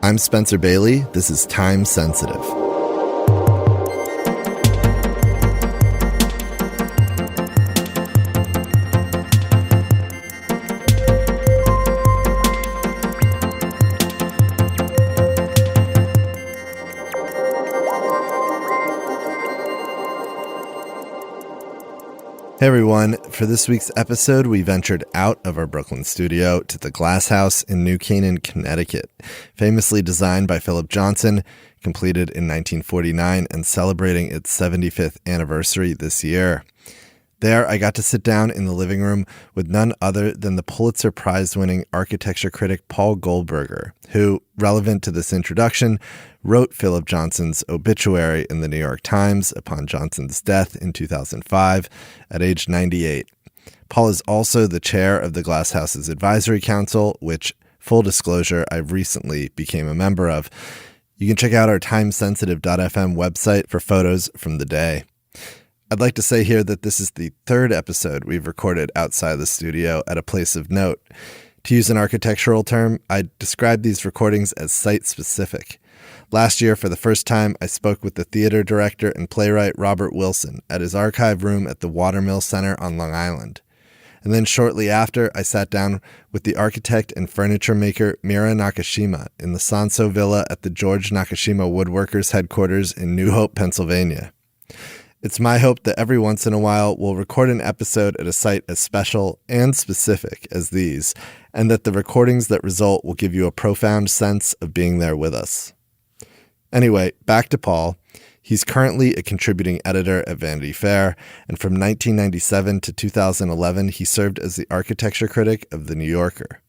I'm Spencer Bailey. This is Time Sensitive. Hey everyone, for this week's episode, we ventured out of our Brooklyn studio to the Glass House in New Canaan, Connecticut, famously designed by Philip Johnson, completed in 1949 and celebrating its 75th anniversary this year. There, I got to sit down in the living room with none other than the Pulitzer Prize-winning architecture critic Paul Goldberger, who, relevant to this introduction, wrote Philip Johnson's obituary in the New York Times upon Johnson's death in 2005 at age 98. Paul is also the chair of the Glass House's Advisory Council, which, full disclosure, I recently became a member of. You can check out our timesensitive.fm website for photos from the day. I'd like to say here that this is the third episode we've recorded outside the studio at a place of note. To use an architectural term, I describe these recordings as site-specific. Last year, for the first time, I spoke with the theater director and playwright Robert Wilson at his archive room at the Watermill Center on Long Island. And then shortly after, I sat down with the architect and furniture maker Mira Nakashima in the Sanso Villa at the George Nakashima Woodworkers headquarters in New Hope, Pennsylvania. It's my hope that every once in a while we'll record an episode at a site as special and specific as these, and that the recordings that result will give you a profound sense of being there with us. Anyway, back to Paul. He's currently a contributing editor at Vanity Fair, and from 1997 to 2011, he served as the architecture critic of The New Yorker.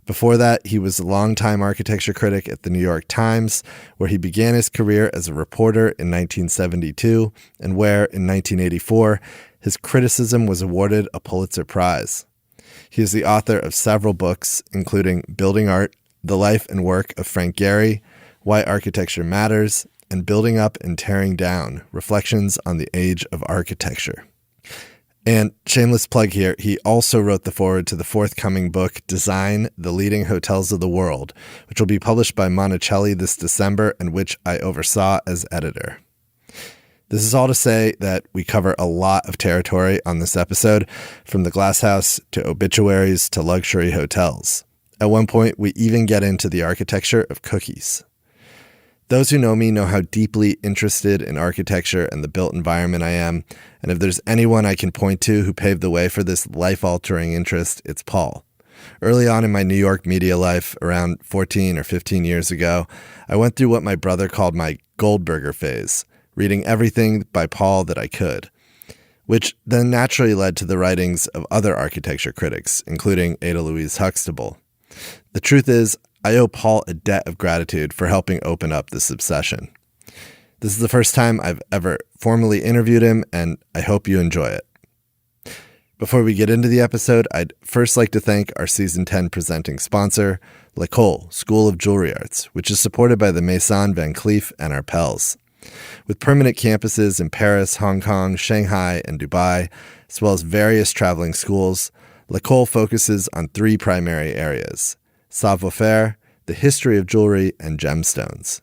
Before that, he was a longtime architecture critic at The New York Times, where he began his career as a reporter in 1972, and where, in 1984, his criticism was awarded a Pulitzer Prize. He is the author of several books, including Building Art, The Life and Work of Frank Gehry, Why Architecture Matters, and Building Up and Tearing Down, Reflections on the Age of Architecture. And shameless plug here, he also wrote the foreword to the forthcoming book, Design, the Leading Hotels of the World, which will be published by Monticelli this December and which I oversaw as editor. This is all to say that we cover a lot of territory on this episode, from the Glass House to obituaries to luxury hotels. At one point, we even get into the architecture of cookies. Those who know me know how deeply interested in architecture and the built environment I am, and if there's anyone I can point to who paved the way for this life-altering interest, it's Paul. Early on in my New York media life, around 14 or 15 years ago, I went through what my brother called my Goldberger phase, reading everything by Paul that I could, which then naturally led to the writings of other architecture critics, including Ada Louise Huxtable. The truth is, I owe Paul a debt of gratitude for helping open up this obsession. This is the first time I've ever formally interviewed him, and I hope you enjoy it. Before we get into the episode, I'd first like to thank our Season 10 presenting sponsor, L'École, School of Jewelry Arts, which is supported by the Maison Van Cleef and Arpels. With permanent campuses in Paris, Hong Kong, Shanghai, and Dubai, as well as various traveling schools, L'École focuses on three primary areas: savoir-faire, the history of jewelry, and gemstones.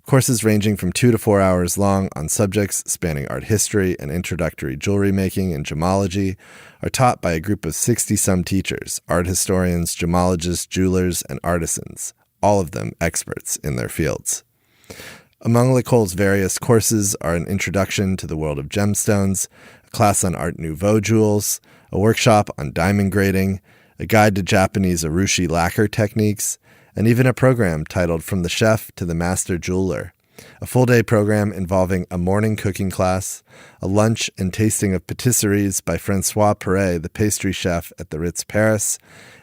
Courses ranging from 2 to 4 hours long on subjects spanning art history and introductory jewelry making and gemology are taught by a group of 60-some teachers, art historians, gemologists, jewelers, and artisans, all of them experts in their fields. Among L'École's various courses are an introduction to the world of gemstones, a class on Art Nouveau jewels, a workshop on diamond grading, a guide to Japanese urushi lacquer techniques, and even a program titled From the Chef to the Master Jeweler, a full-day program involving a morning cooking class, a lunch and tasting of patisseries by François Perret, the pastry chef at the Ritz Paris,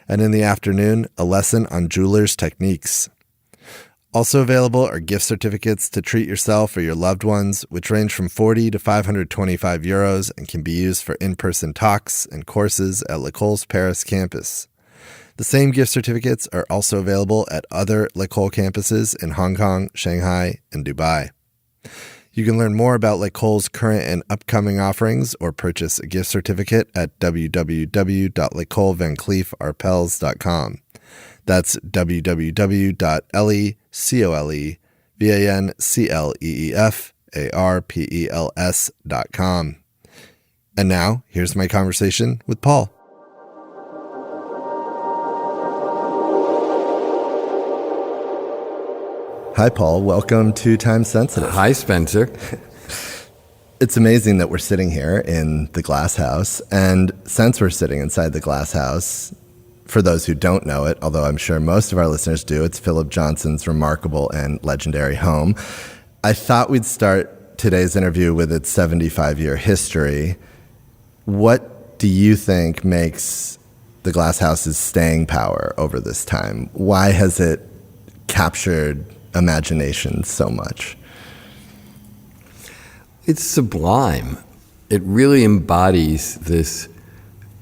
and in the afternoon, a lesson on jewelers' techniques. Also available are gift certificates to treat yourself or your loved ones, which range from 40 to 525 euros and can be used for in-person talks and courses at L'École's Paris campus. The same gift certificates are also available at other L'École campuses in Hong Kong, Shanghai, and Dubai. You can learn more about L'École's current and upcoming offerings or purchase a gift certificate at www.l'ecolevancleefarpels.com. That's www.lecolevancleefarpels.com. ColeVancleefarpels.com. And now, here's my conversation with Paul. Hi, Paul. Welcome to Time Sensitive. Hi, Spencer. It's amazing that we're sitting here in the Glass House. And since we're sitting inside the Glass House, for those who don't know it, although I'm sure most of our listeners do, it's Philip Johnson's remarkable and legendary home. I thought we'd start today's interview with its 75-year history. What do you think makes the Glass House's staying power over this time? Why has it captured imagination so much? It's sublime. It really embodies this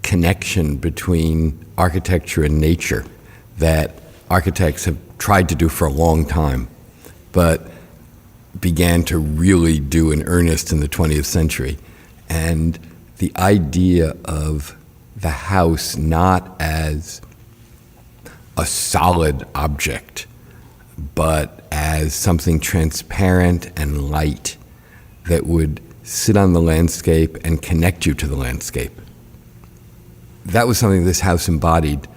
connection between architecture and nature that architects have tried to do for a long time, but began to really do in earnest in the 20th century. And the idea of the house not as a solid object, but as something transparent and light that would sit on the landscape and connect you to the landscape. That was something this house embodied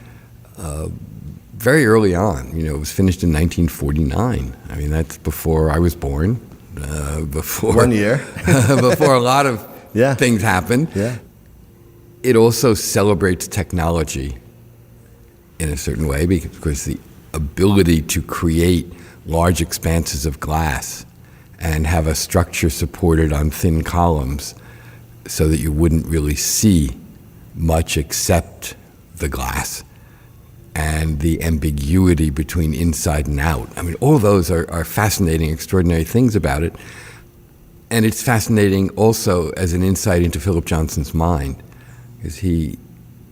very early on. You know, it was finished in 1949. I mean, that's before I was born. Before 1 year. Before a lot of things happened. Yeah. It also celebrates technology in a certain way because the ability to create large expanses of glass and have a structure supported on thin columns so that you wouldn't really see much except the glass, and the ambiguity between inside and out. I mean, all those are fascinating, extraordinary things about it. And it's fascinating also as an insight into Philip Johnson's mind, because he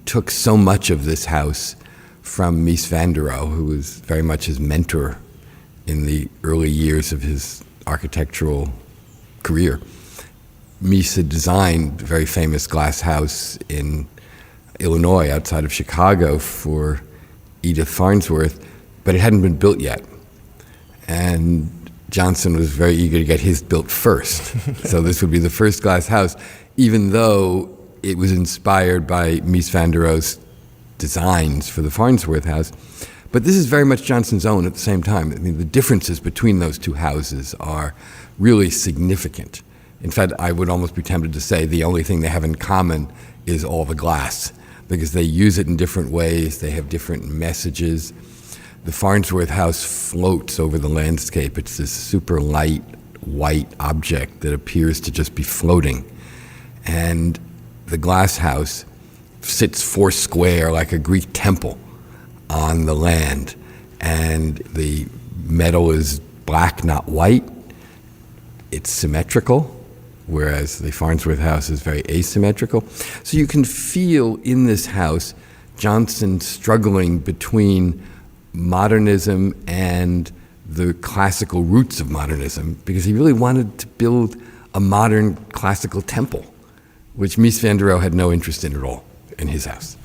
took so much of this house from Mies van der Rohe, who was very much his mentor in the early years of his architectural career. Mies had designed a very famous glass house in Illinois, outside of Chicago, for Edith Farnsworth, but it hadn't been built yet. And Johnson was very eager to get his built first. So this would be the first glass house, even though it was inspired by Mies van der Rohe's designs for the Farnsworth house. But this is very much Johnson's own at the same time. I mean, the differences between those two houses are really significant. In fact, I would almost be tempted to say the only thing they have in common is all the glass, because they use it in different ways, they have different messages. The Farnsworth house floats over the landscape. It's this super light, white object that appears to just be floating. And the glass house sits four square like a Greek temple on the land, and the metal is black, not white. It's symmetrical, whereas the Farnsworth house is very asymmetrical. So you can feel in this house Johnson struggling between modernism and the classical roots of modernism, because he really wanted to build a modern classical temple, which Mies van der Rohe had no interest in at all in his house.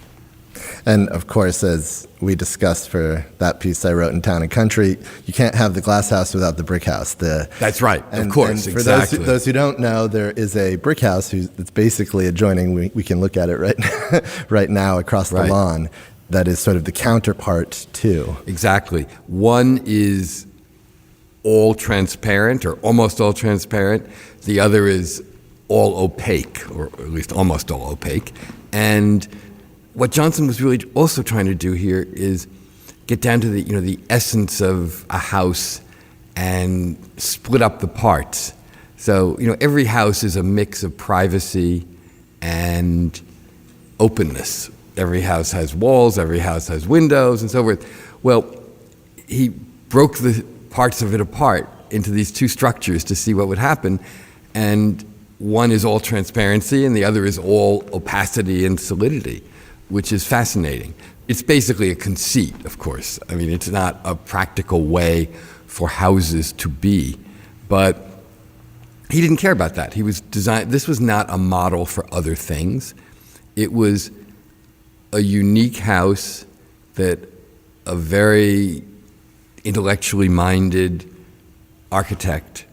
And of course, as we discussed for that piece I wrote in Town and Country, you can't have the glass house without the brick house. That's right, of course, and for exactly. those who don't know, there is a brick house that's basically adjoining. We can look at it right now across the lawn. That is sort of the counterpart to. Exactly. One is all transparent, or almost all transparent. The other is all opaque, or at least almost all opaque. And what Johnson was really also trying to do here is get down to the essence of a house and split up the parts. So, every house is a mix of privacy and openness. Every house has walls, every house has windows, and so forth. Well, he broke the parts of it apart into these two structures to see what would happen, and one is all transparency and the other is all opacity and solidity, which is fascinating. It's basically a conceit, of course. I mean, it's not a practical way for houses to be, but he didn't care about that. This was not a model for other things. It was a unique house that a very intellectually minded architect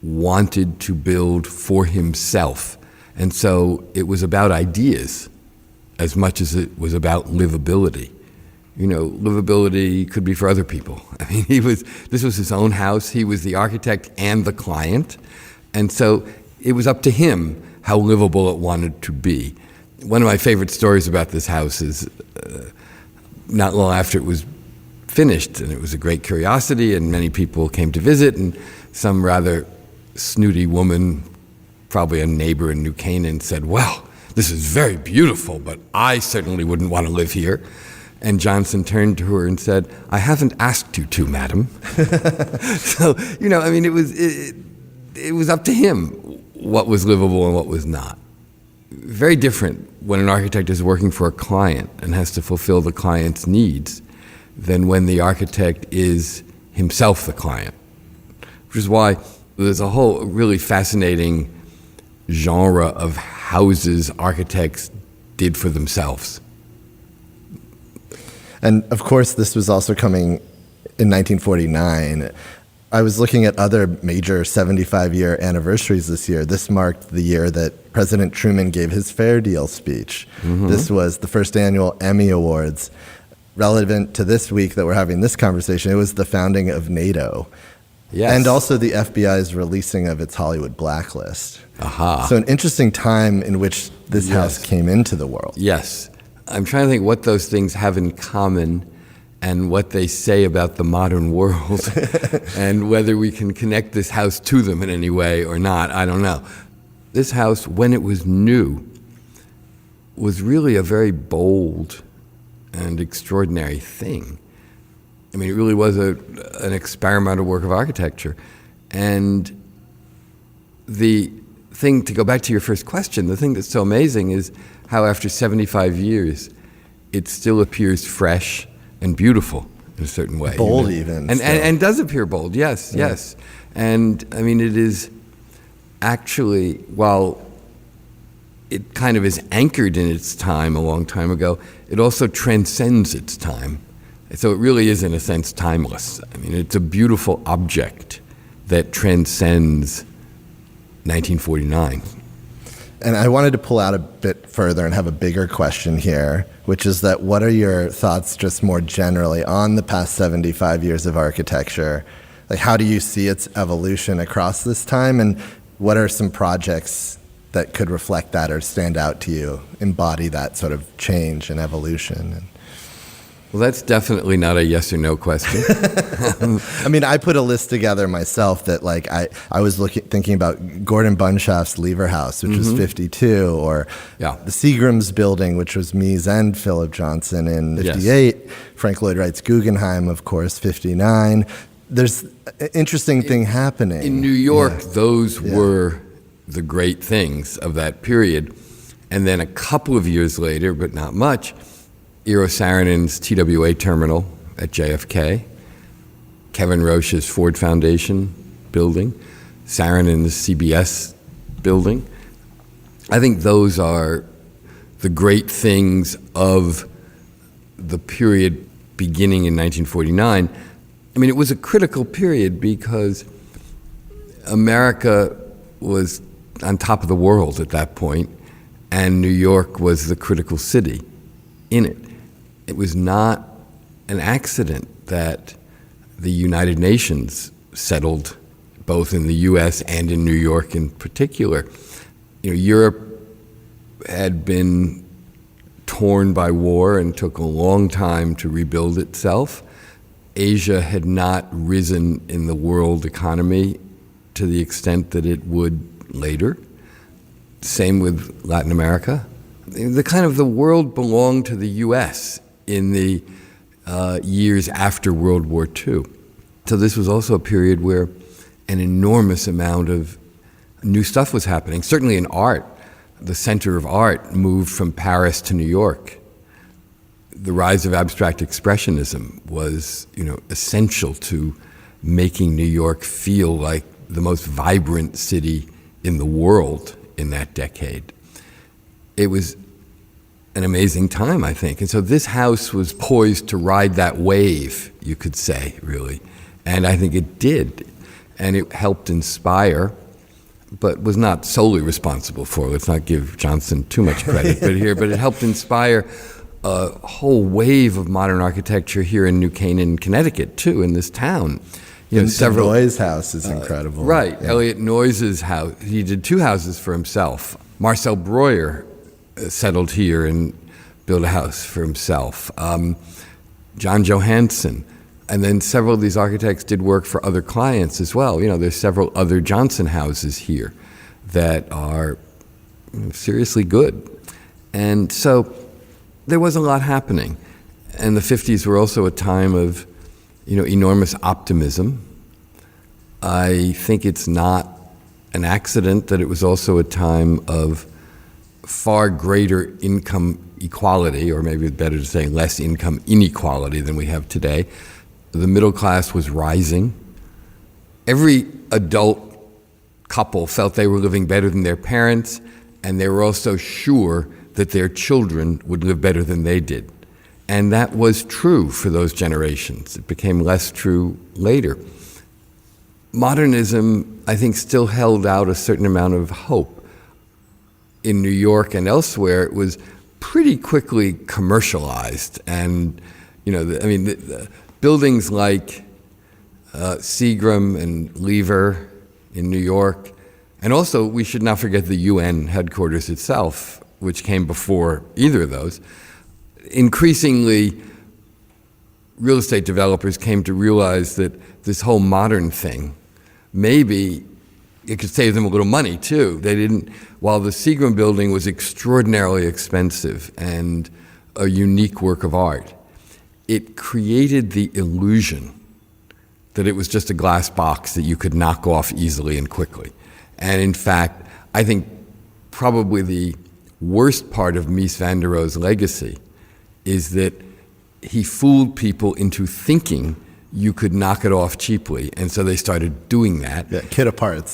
wanted to build for himself. And so it was about ideas as much as it was about livability. Livability could be for other people. I mean, this was his own house. He was the architect and the client. And so it was up to him how livable it wanted to be. One of my favorite stories about this house is not long after it was finished, and it was a great curiosity, and many people came to visit, and some rather snooty woman, probably a neighbor in New Canaan, said, "Well, this is very beautiful, but I certainly wouldn't want to live here." And Johnson turned to her and said, "I haven't asked you to, madam." So, it was up to him what was livable and what was not. Very different when an architect is working for a client and has to fulfill the client's needs than when the architect is himself the client, which is why there's a whole really fascinating genre of houses architects did for themselves. And of course, this was also coming in 1949. I was looking at other major 75-year anniversaries this year. This marked the year that President Truman gave his Fair Deal speech. Mm-hmm. This was the first annual Emmy Awards. Relevant to this week that we're having this conversation, it was the founding of NATO. Yes. And also the FBI's releasing of its Hollywood blacklist. Aha. So an interesting time in which this house came into the world. Yes. I'm trying to think what those things have in common and what they say about the modern world and whether we can connect this house to them in any way or not, I don't know. This house, when it was new, was really a very bold and extraordinary thing. I mean, it really was an experimental work of architecture. And the thing, to go back to your first question, the thing that's so amazing is how after 75 years, it still appears fresh and beautiful in a certain way. Bold even. And does appear bold, yes, yeah. yes. And I mean, it is actually, while it kind of is anchored in its time a long time ago, it also transcends its time. So it really is, in a sense, timeless. I mean, it's a beautiful object that transcends 1949. And I wanted to pull out a bit further and have a bigger question here, which is that what are your thoughts just more generally on the past 75 years of architecture? Like, how do you see its evolution across this time? And what are some projects that could reflect that or stand out to you, embody that sort of change and evolution? Well, that's definitely not a yes or no question. I mean, I put a list together myself that, like, I was thinking about Gordon Bunshaft's Lever House, which was 52, or the Seagram's building, which was Mies and Philip Johnson in 58, yes. Frank Lloyd Wright's Guggenheim, of course, 59. There's an interesting thing happening. In New York, those were the great things of that period. And then a couple of years later, but not much, Eero Saarinen's TWA terminal at JFK, Kevin Roche's Ford Foundation building, Saarinen's CBS building. I think those are the great things of the period beginning in 1949. I mean, it was a critical period because America was on top of the world at that point, and New York was the critical city in it. It was not an accident that the United Nations settled both in the U.S. and in New York in particular. You know, Europe had been torn by war and took a long time to rebuild itself. Asia had not risen in the world economy to the extent that it would later. Same with Latin America. The world belonged to the U.S. in the years after World War II. So this was also a period where an enormous amount of new stuff was happening. Certainly in art, the center of art moved from Paris to New York. The rise of abstract expressionism was, essential to making New York feel like the most vibrant city in the world in that decade. It was an amazing time, I think. And so this house was poised to ride that wave, you could say, really. And I think it did. And it helped inspire, but was not solely responsible for. Let's not give Johnson too much credit but it helped inspire a whole wave of modern architecture here in New Canaan, Connecticut, too, in this town. Several Noyes house is incredible. Right. Yeah. Elliot Noyes' house. He did 2 houses for himself. Marcel Breuer settled here and built a house for himself. John Johansson. And then several of these architects did work for other clients as well. There's several other Johnson houses here that are seriously good. And so there was a lot happening. And the 50s were also a time of enormous optimism. I think it's not an accident that it was also a time of far greater income equality, or maybe better to say less income inequality than we have today. The middle class was rising. Every adult couple felt they were living better than their parents, and they were also sure that their children would live better than they did. And that was true for those generations. It became less true later. Modernism, I think, still held out a certain amount of hope. In New York and elsewhere, it was pretty quickly commercialized. And, the buildings like Seagram and Lever in New York, and also we should not forget the UN headquarters itself, which came before either of those. Increasingly, real estate developers came to realize that this whole modern thing, maybe it could save them a little money too. While the Seagram building was extraordinarily expensive and a unique work of art, it created the illusion that it was just a glass box that you could knock off easily and quickly. And in fact, I think probably the worst part of Mies van der Rohe's legacy is that he fooled people into thinking you could knock it off cheaply, and so they started doing that. Yeah, kit aparts.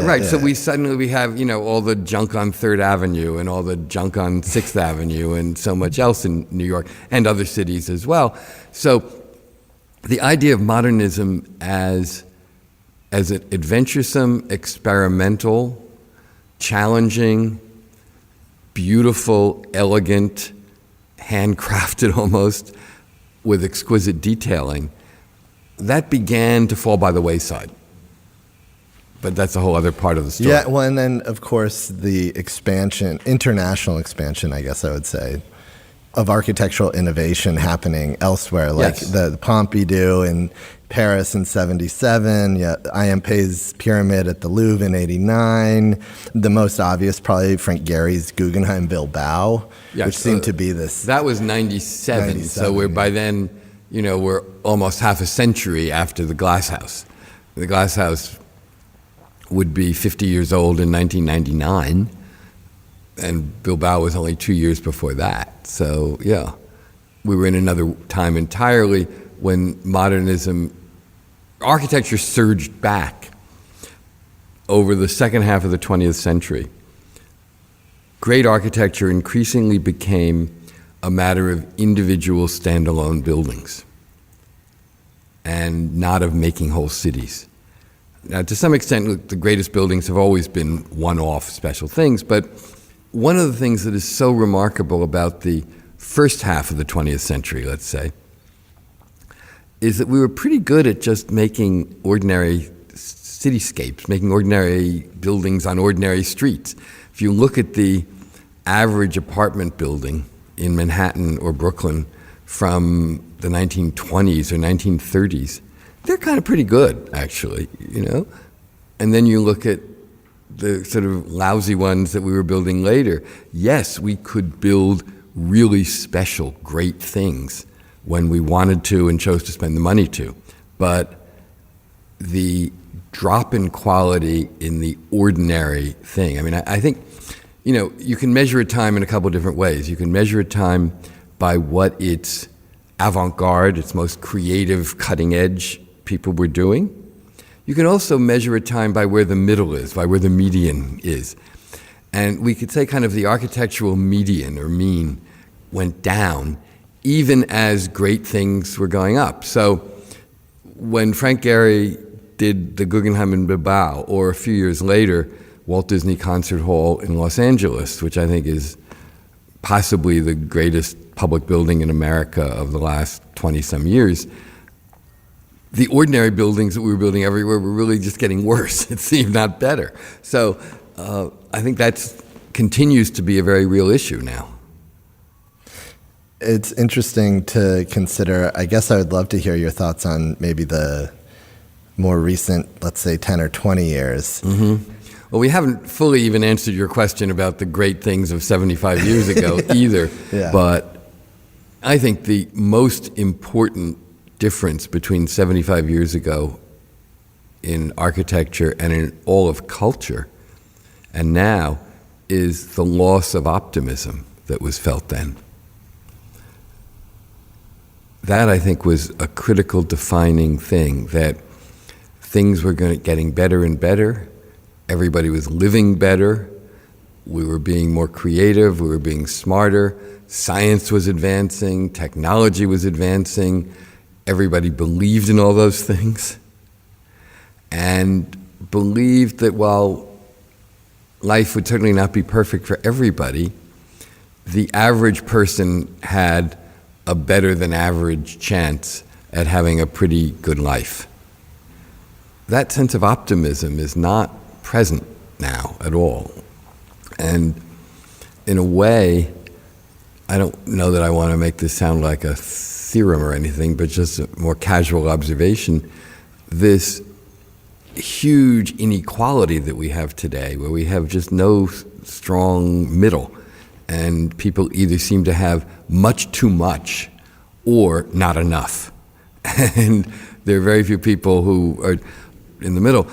Right. Yeah. So we suddenly have all the junk on 3rd Avenue and all the junk on 6th Avenue and so much else in New York and other cities as well. So the idea of modernism as an adventuresome, experimental, challenging, beautiful, elegant, handcrafted almost, with exquisite detailing, that began to fall by the wayside. But that's a whole other part of the story. Yeah, well, and then, of course, the international expansion, I guess I would say, of architectural innovation happening elsewhere, like the Pompidou in Paris in 77, I.M. Pei's pyramid at the Louvre in 89, the most obvious probably Frank Gehry's Guggenheim Bilbao, which seemed to be this... That was 97, so we're by then, we're almost half a century after the Glass House. The Glass House would be 50 years old in 1999, and Bilbao was only 2 years before that. So, we were in another time entirely when architecture surged back over the second half of the 20th century. Great architecture increasingly became a matter of individual standalone buildings and not of making whole cities. Now, to some extent, the greatest buildings have always been one-off special things, but one of the things that is so remarkable about the first half of the 20th century, let's say, is that we were pretty good at just making ordinary cityscapes, making ordinary buildings on ordinary streets. If you look at the average apartment building in Manhattan or Brooklyn from the 1920s or 1930s, they're kind of pretty good, actually, And then you look at the sort of lousy ones that we were building later. Yes, we could build really special, great things when we wanted to and chose to spend the money to. But the drop in quality in the ordinary thing, I think, you can measure a time in a couple of different ways. You can measure a time by what its avant-garde, its most creative, cutting-edge people were doing. You can also measure a time by where the middle is, by where the median is. And we could say kind of the architectural median or mean went down, even as great things were going up. So when Frank Gehry did the Guggenheim in Bilbao, or a few years later, Walt Disney Concert Hall in Los Angeles, which I think is possibly the greatest public building in America of the last 20-some years, the ordinary buildings that we were building everywhere were really just getting worse. It seemed not better. So I think that continues to be a very real issue now. It's interesting to consider. I guess I would love to hear your thoughts on maybe the more recent, let's say 10 or 20 years. Mm-hmm. Well, we haven't fully even answered your question about the great things of 75 years ago either. Yeah. But I think the most important difference between 75 years ago in architecture and in all of culture and now is the loss of optimism that was felt then. That, I think, was a critical defining thing, that things were getting better and better. Everybody was living better. We were being more creative. We were being smarter. Science was advancing. Technology was advancing. Everybody believed in all those things and believed that while life would certainly not be perfect for everybody, the average person had a better than average chance at having a pretty good life. That sense of optimism is not present now at all. And in a way, I don't know that I want to make this sound like a theorem or anything, but just a more casual observation, this huge inequality that we have today, where we have just no strong middle, and people either seem to have much too much or not enough. And there are very few people who are in the middle,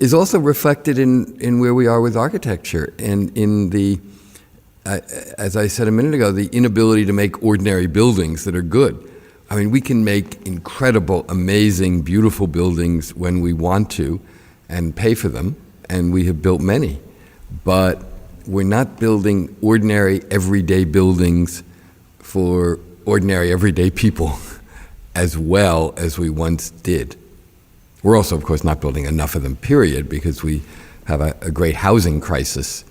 is also reflected in where we are with architecture and in the, as I said a minute ago, the inability to make ordinary buildings that are good. I mean, we can make incredible, amazing, beautiful buildings when we want to and pay for them, and we have built many. But we're not building ordinary, everyday buildings for ordinary, everyday people as well as we once did. We're also, of course, not building enough of them, period, because we have a great housing crisis,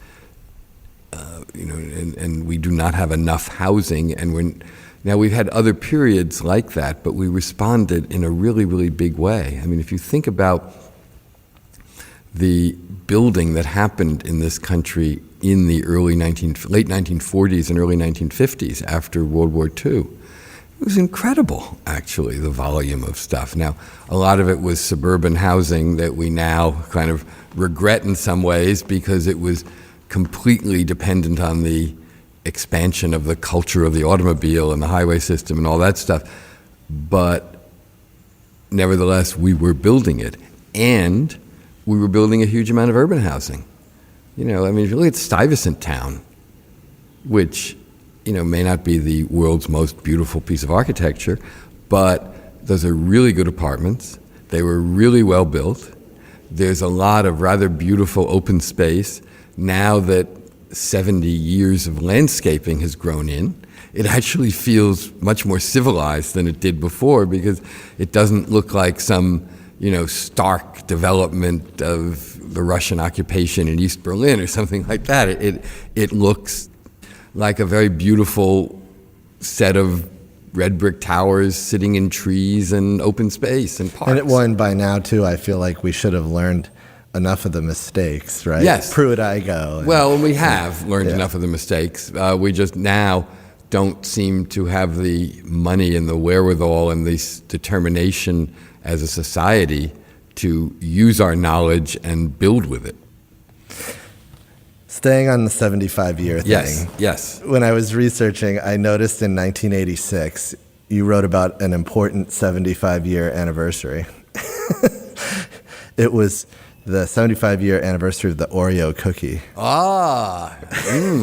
and we do not have enough housing. And now we've had other periods like that, but we responded in a really, really big way. I mean, if you think about the building that happened in this country in the late 1940s and early 1950s after World War II, it was incredible, actually, the volume of stuff. Now, a lot of it was suburban housing that we now kind of regret in some ways because it was completely dependent on the expansion of the culture of the automobile and the highway system and all that stuff. But nevertheless, we were building it. And we were building a huge amount of urban housing. I mean, if you look at Stuyvesant Town, which may not be the world's most beautiful piece of architecture, but those are really good apartments. They were really well built. There's a lot of rather beautiful open space. Now that 70 years of landscaping has grown in, it actually feels much more civilized than it did before, because it doesn't look like some, stark development of the Russian occupation in East Berlin or something like that. It looks like a very beautiful set of red brick towers sitting in trees and open space and parks. And by now, too, I feel like we should have learned enough of the mistakes, right? Yes. Pruitt-Igoe. Well, we have learned enough of the mistakes. We just now don't seem to have the money and the wherewithal and the determination as a society to use our knowledge and build with it. Staying on the 75-year thing. Yes. When I was researching, I noticed in 1986, you wrote about an important 75-year anniversary. It was the 75-year anniversary of the Oreo cookie.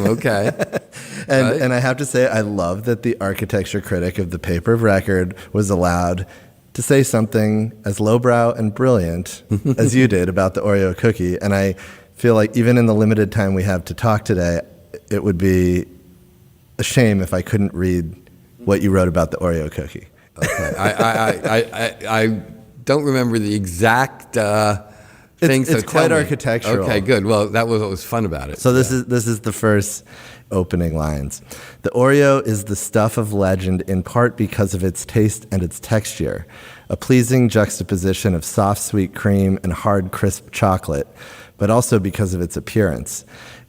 Okay. And I have to say, I love that the architecture critic of the paper of record was allowed to say something as lowbrow and brilliant as you did about the Oreo cookie. And I feel like even in the limited time we have to talk today, it would be a shame if I couldn't read what you wrote about the Oreo cookie. Okay. I don't remember the exact things. It's quite architectural. Okay, good. Well, that was what was fun about it. So this is the first opening lines. The Oreo is the stuff of legend in part because of its taste and its texture, a pleasing juxtaposition of soft, sweet cream and hard, crisp chocolate, but also because of its appearance.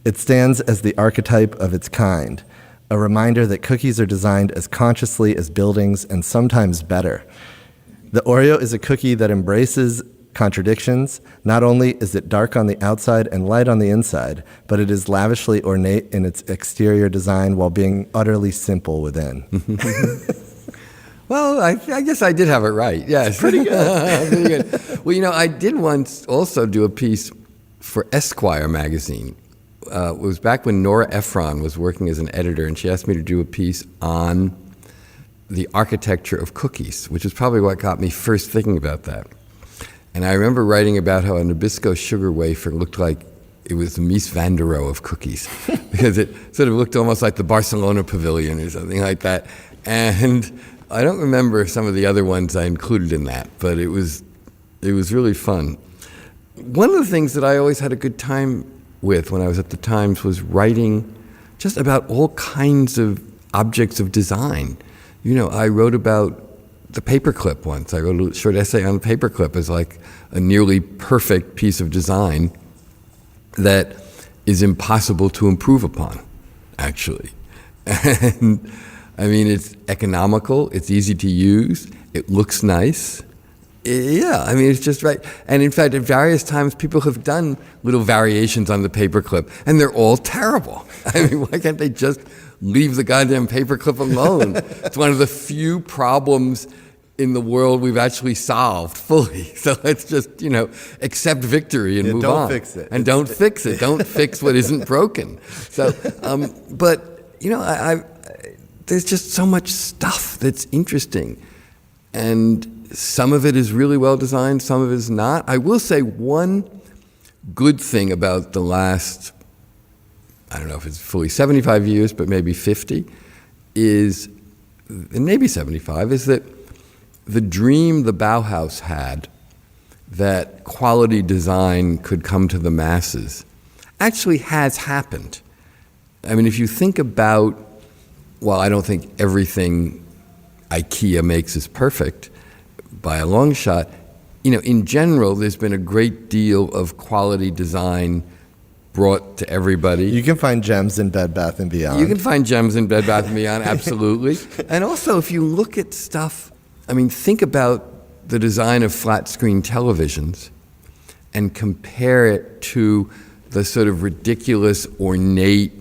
It stands as the archetype of its kind, a reminder that cookies are designed as consciously as buildings and sometimes better. The Oreo is a cookie that embraces contradictions. Not only is it dark on the outside and light on the inside, but it is lavishly ornate in its exterior design while being utterly simple within. Well, I guess I did have it right. Yes. Pretty good. Pretty good. Well, I did once also do a piece for Esquire magazine. It was back when Nora Ephron was working as an editor, and she asked me to do a piece on the architecture of cookies, which is probably what got me first thinking about that. And I remember writing about how a Nabisco sugar wafer looked like it was the Mies van der Rohe of cookies, because it sort of looked almost like the Barcelona Pavilion or something like that. And I don't remember some of the other ones I included in that, but it was really fun. One of the things that I always had a good time with when I was at the Times was writing just about all kinds of objects of design. I wrote about the paperclip once. I wrote a short essay on the paperclip as like a nearly perfect piece of design that is impossible to improve upon, actually. And I mean, it's economical, it's easy to use, it looks nice. Yeah, I mean, it's just right. And in fact, at various times, people have done little variations on the paperclip, and they're all terrible. I mean, why can't they just leave the goddamn paperclip alone? It's one of the few problems in the world we've actually solved fully. So let's just, accept victory and move on. Don't fix it. And don't fix it. Don't fix what isn't broken. So, but, there's just so much stuff that's interesting. And some of it is really well designed, some of it is not. I will say one good thing about the last, I don't know if it's fully 75 years, but maybe 50, and maybe 75, is that the dream the Bauhaus had that quality design could come to the masses actually has happened. I mean, if you think about, while I don't think everything IKEA makes is perfect by a long shot, in general, there's been a great deal of quality design brought to everybody. You can find gems in Bed Bath & Beyond. You can find gems in Bed Bath & Beyond, absolutely. And also, if you look at stuff, think about the design of flat-screen televisions and compare it to the sort of ridiculous, ornate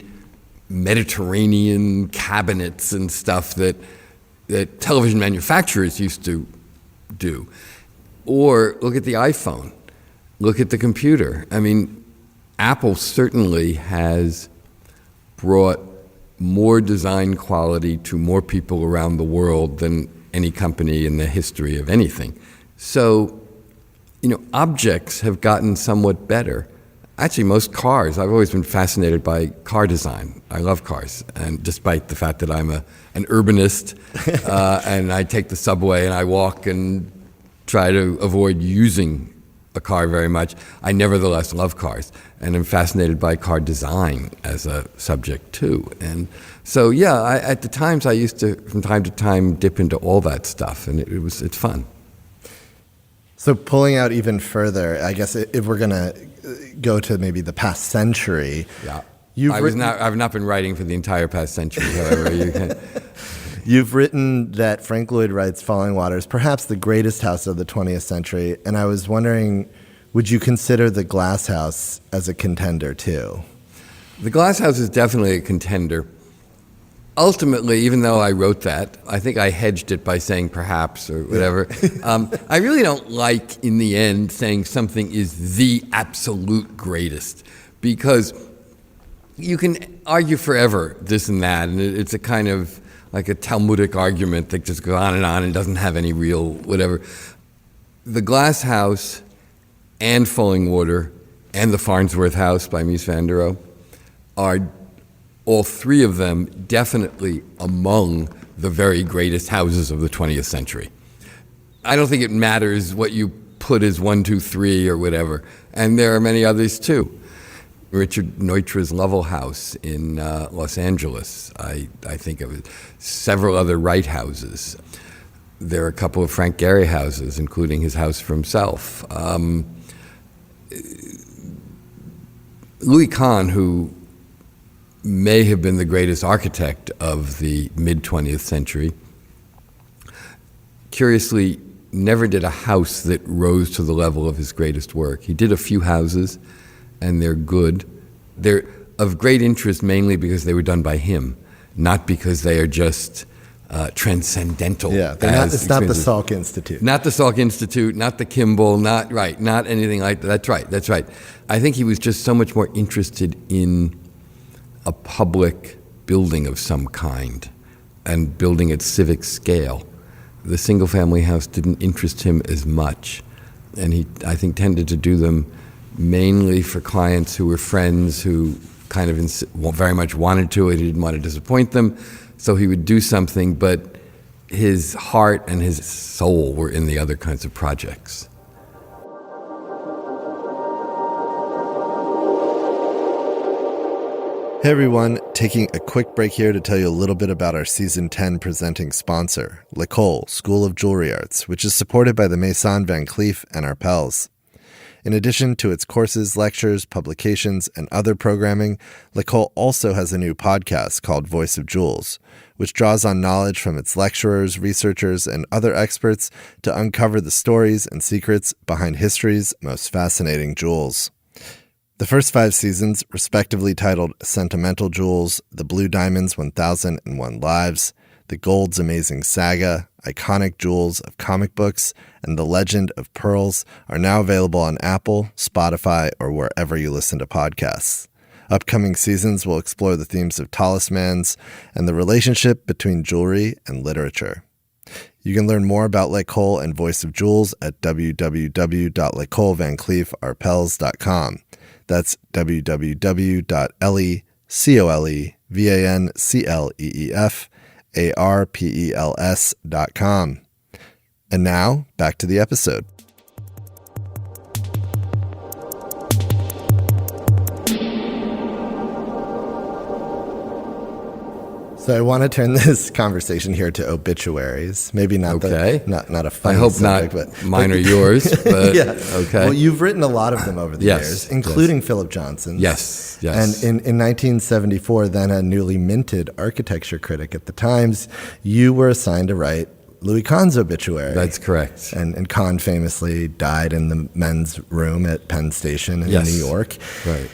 Mediterranean cabinets and stuff that television manufacturers used to do. Or look at the iPhone. Look at the computer. Apple certainly has brought more design quality to more people around the world than any company in the history of anything. So, objects have gotten somewhat better. Actually, most cars, I've always been fascinated by car design. I love cars, and despite the fact that I'm an urbanist, and I take the subway and I walk and try to avoid using a car very much, I nevertheless love cars, and I'm fascinated by car design as a subject too. And so, yeah, at the Times I used to, from time to time, dip into all that stuff, and it's fun. So pulling out even further, I guess if we're going to go to maybe the past century. Yeah. I've not been writing for the entire past century, however. You've written that Frank Lloyd Wright's Falling Water is perhaps the greatest house of the 20th century, and I was wondering, would you consider the Glass House as a contender too? The Glass House is definitely a contender. Ultimately, even though I wrote that, I think I hedged it by saying perhaps or whatever. I really don't like, in the end, saying something is the absolute greatest, because you can argue forever this and that, and it's a kind of like a Talmudic argument that just goes on and doesn't have any real whatever. The Glass House and Falling Water and the Farnsworth House by Mies van der Rohe are all three of them definitely among the very greatest houses of the 20th century. I don't think it matters what you put as 1, 2, 3 or whatever. And there are many others too. Richard Neutra's Lovell House in Los Angeles, I think of it. Several other Wright houses. There are a couple of Frank Gehry houses, including his house for himself. Louis Kahn, who may have been the greatest architect of the mid-20th century, curiously never did a house that rose to the level of his greatest work. He did a few houses, and they're good. They're of great interest mainly because they were done by him, not because they are just transcendental. Yeah, it's not the Salk Institute. Not the Salk Institute, not the Kimball, not anything like that. That's right. I think he was just so much more interested in a public building of some kind and building at civic scale. The single-family house didn't interest him as much, and he, I think, tended to do them mainly for clients who were friends who kind of very much wanted to. He didn't want to disappoint them, so he would do something, but his heart and his soul were in the other kinds of projects. Hey everyone, taking a quick break here to tell you a little bit about our Season 10 presenting sponsor, L'École School of Jewelry Arts, which is supported by the Maison Van Cleef and our pals. In addition to its courses, lectures, publications, and other programming, L'École also has a new podcast called Voice of Jewels, which draws on knowledge from its lecturers, researchers, and other experts to uncover the stories and secrets behind history's most fascinating jewels. The first 5 seasons, respectively titled Sentimental Jewels, The Blue Diamond's 1001 Lives, The Gold's Amazing Saga, Iconic Jewels of Comic Books, and The Legend of Pearls, are now available on Apple, Spotify, or wherever you listen to podcasts. Upcoming seasons will explore the themes of talismans and the relationship between jewelry and literature. You can learn more about L'École and Voice of Jewels at www.l'ecolevancleefarpels.com. That's www.LECOLEVANCLEEFARPELS.com. And now, back to the episode. So I want to turn this conversation here to obituaries. Maybe not okay. not a funny I hope subject, not. But Mine are yours. But yeah. Okay. Well, you've written a lot of them over the years, including Philip Johnson's. Yes. And in 1974, then a newly minted architecture critic at the Times, you were assigned to write Louis Kahn's obituary. That's correct. And Kahn famously died in the men's room at Penn Station in New York. Right.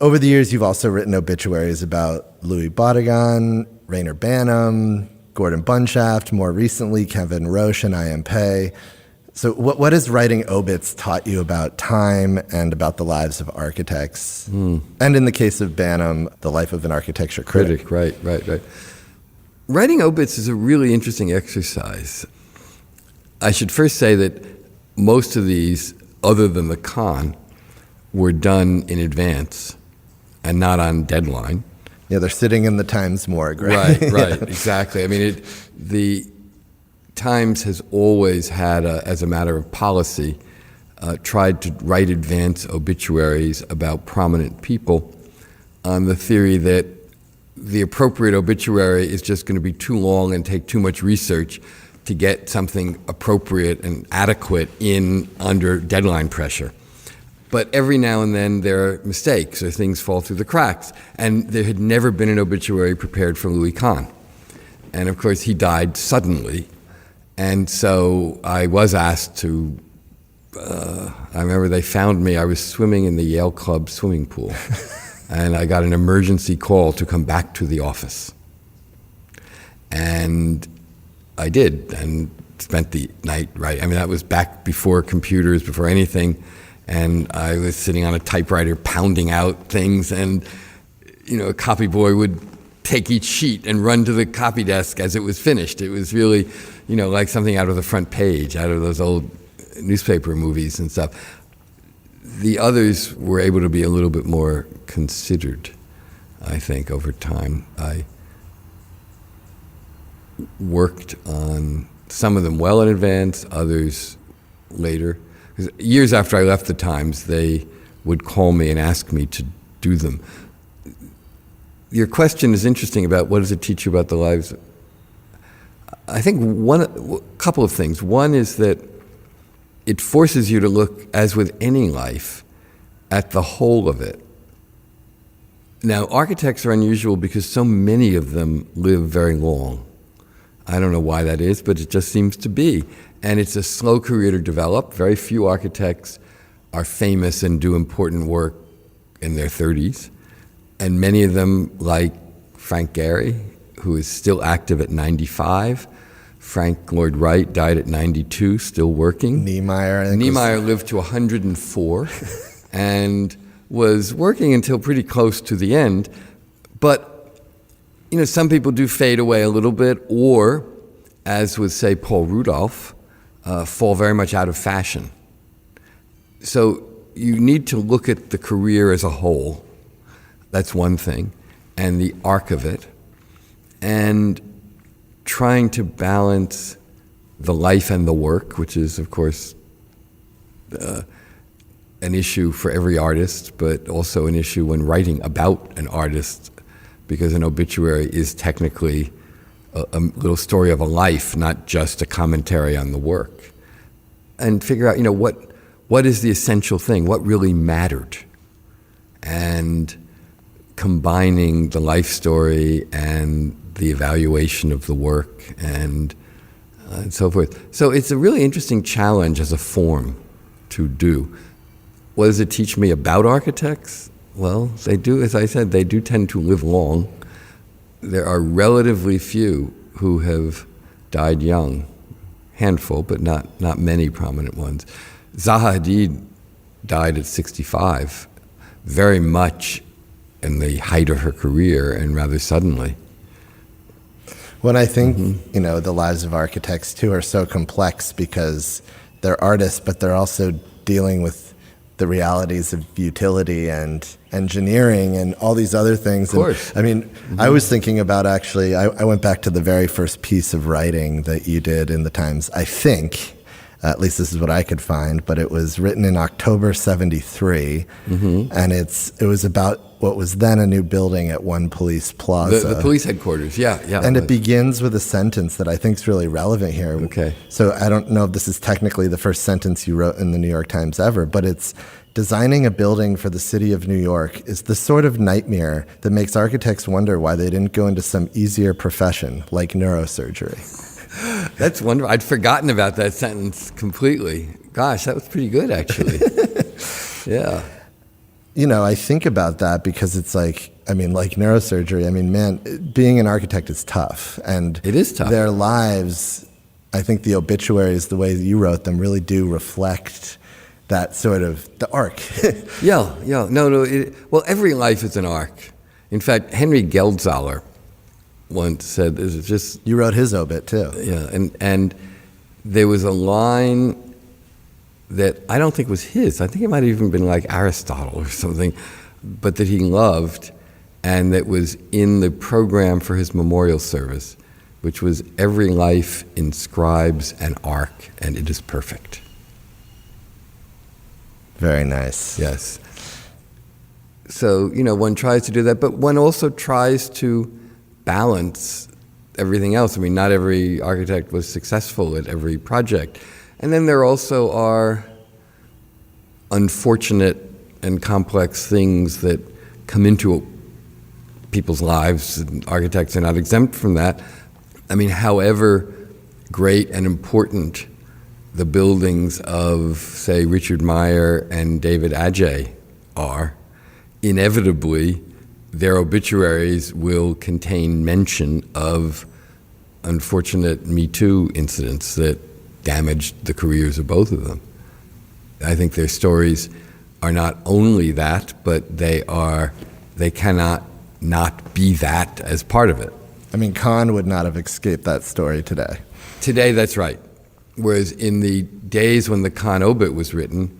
Over the years, you've also written obituaries about Louis Baudouin, Rayner Banham, Gordon Bunshaft, more recently Kevin Roche and I.M. Pei. So what has writing obits taught you about time and about the lives of architects? And in the case of Banham, the life of an architecture critic. Right. Writing obits is a really interesting exercise. I should first say that most of these, other than the Kahn, were done in advance and not on deadline. Yeah, they're sitting in the Times morgue, right? Right, exactly. I mean, the Times has always had, as a matter of policy, tried to write advance obituaries about prominent people on the theory that the appropriate obituary is just going to be too long and take too much research to get something appropriate and adequate in under deadline pressure. But every now and then there are mistakes or things fall through the cracks. And there had never been an obituary prepared for Louis Kahn. And of course, he died suddenly. And so I was asked to, I remember they found me, I was swimming in the Yale Club swimming pool. And I got an emergency call to come back to the office. And I did, and spent the night, right? I mean, that was back before computers, before anything. And I was sitting on a typewriter pounding out things, and a copy boy would take each sheet and run to the copy desk as it was finished. It was really, like something out of the front page, out of those old newspaper movies and stuff. The others were able to be a little bit more considered. I think, over time. I worked on some of them well in advance, others later. 'Cause years after I left the Times, they would call me and ask me to do them. Your question is interesting about what does it teach you about the lives. I think a couple of things. One is that it forces you to look, as with any life, at the whole of it. Now, architects are unusual because so many of them live very long. I don't know why that is, but it just seems to be. And it's a slow career to develop. Very few architects are famous and do important work in their 30s. And many of them, like Frank Gehry, who is still active at 95. Frank Lloyd Wright died at 92, still working. Niemeyer lived to 104 and was working until pretty close to the end. But some people do fade away a little bit, or, as with, say, Paul Rudolph, fall very much out of fashion. So you need to look at the career as a whole. That's one thing, and the arc of it, and trying to balance the life and the work, which is, of course, an issue for every artist, but also an issue when writing about an artist, because an obituary is technically a little story of a life, not just a commentary on the work. And figure out, what is the essential thing, what really mattered, and combining the life story and the evaluation of the work and so forth. So it's a really interesting challenge as a form to do. What does it teach me about architects? Well, they do, as I said, they do tend to live long. There are relatively few who have died young. Handful, but not many prominent ones. Zaha Hadid died at 65, very much in the height of her career and rather suddenly. When I think, the lives of architects too are so complex because they're artists, but they're also dealing with the realities of utility and engineering and all these other things. Of course. And, I was thinking about actually, I went back to the very first piece of writing that you did in the Times, I think, at least this is what I could find, but it was written in October 73, and it was about what was then a new building at One Police Plaza. The police headquarters, yeah. And it begins with a sentence that I think is really relevant here. Okay. So I don't know if this is technically the first sentence you wrote in the New York Times ever, but it's, designing a building for the city of New York is the sort of nightmare that makes architects wonder why they didn't go into some easier profession, like neurosurgery. That's wonderful. I'd forgotten about that sentence completely. Gosh, that was pretty good, actually. Yeah. I think about that because it's like neurosurgery. Man, being an architect is tough. And it is tough. Their lives, I think the obituaries, the way that you wrote them, really do reflect that sort of, the arc. Yeah. No. Well, every life is an arc. In fact, Henry Geldzahler once said, "There's just." You wrote his obit too. Yeah, and there was a line that I don't think was his. I think it might have even been like Aristotle or something, but that he loved, and that was in the program for his memorial service, which was, "Every life inscribes an arc, and it is perfect." Very nice. Yes. So, one tries to do that, but one also tries to balance everything else. Not every architect was successful at every project. And then there also are unfortunate and complex things that come into people's lives, and architects are not exempt from that. However great and important the buildings of, say, Richard Meyer and David Adjaye are, inevitably their obituaries will contain mention of unfortunate Me Too incidents that damaged the careers of both of them. I think their stories are not only that, but they cannot not be that as part of it. Kahn would not have escaped that story today. Today, that's right. Whereas in the days when the Kahn obit was written,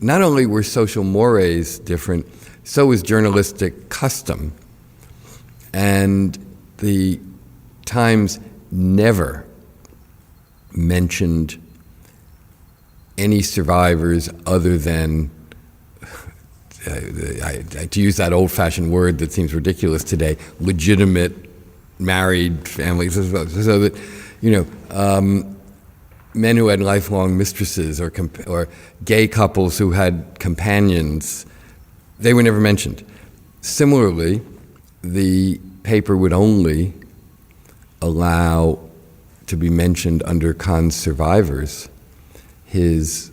not only were social mores different, so was journalistic custom. And the Times never mentioned any survivors other than, to use that old-fashioned word that seems ridiculous today, legitimate married families, so that, men who had lifelong mistresses or gay couples who had companions, they were never mentioned. Similarly, the paper would only allow to be mentioned under Khan's survivors his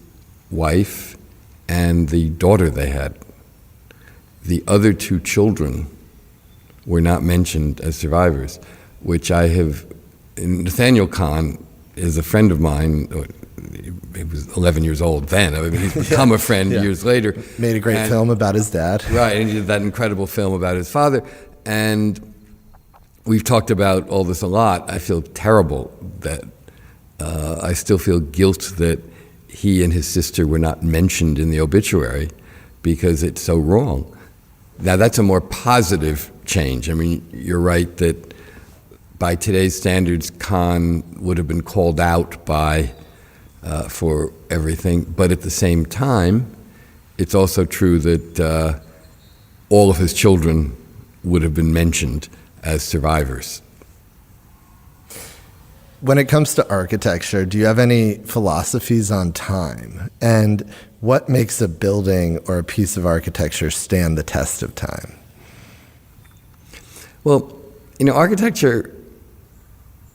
wife and the daughter they had. The other two children were not mentioned as survivors, which Nathaniel Khan is a friend of mine. He was 11 years old then. I mean, he's become a friend years later. Made a great film about his dad. Right, and he did that incredible film about his father. And we've talked about all this a lot. I feel terrible that I still feel guilt that he and his sister were not mentioned in the obituary because it's so wrong. Now, that's a more positive change. I mean, you're right that by today's standards, Khan would have been called out for everything. But at the same time, it's also true that all of his children would have been mentioned as survivors. When it comes to architecture, do you have any philosophies on time? And what makes a building or a piece of architecture stand the test of time? Well, architecture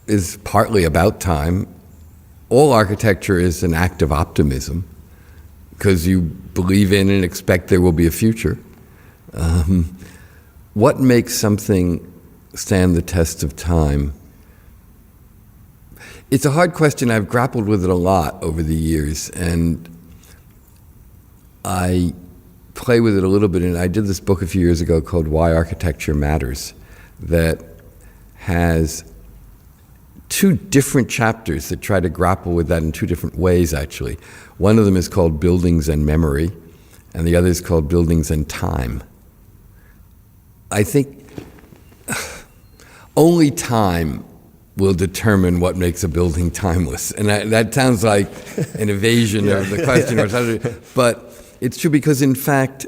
is partly about time. All architecture is an act of optimism because you believe in and expect there will be a future. What makes something stand the test of time? It's a hard question. I've grappled with it a lot over the years, and I play with it a little bit. And I did this book a few years ago called Why Architecture Matters that has two different chapters that try to grapple with that in two different ways, actually. One of them is called Buildings and Memory, and the other is called Buildings and Time. I think only time will determine what makes a building timeless. And that sounds like an evasion of the question. But it's true because, in fact,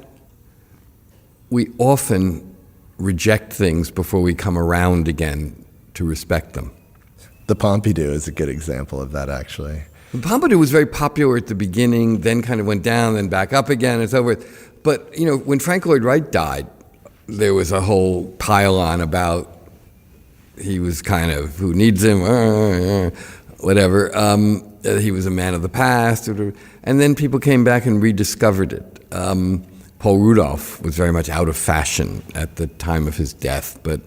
we often reject things before we come around again to respect them. The Pompidou is a good example of that, actually. The Pompidou was very popular at the beginning, then kind of went down, then back up again, and so forth. But, when Frank Lloyd Wright died, there was a whole pile-on about he was kind of, who needs him, whatever. He was a man of the past. And then people came back and rediscovered it. Paul Rudolph was very much out of fashion at the time of his death, but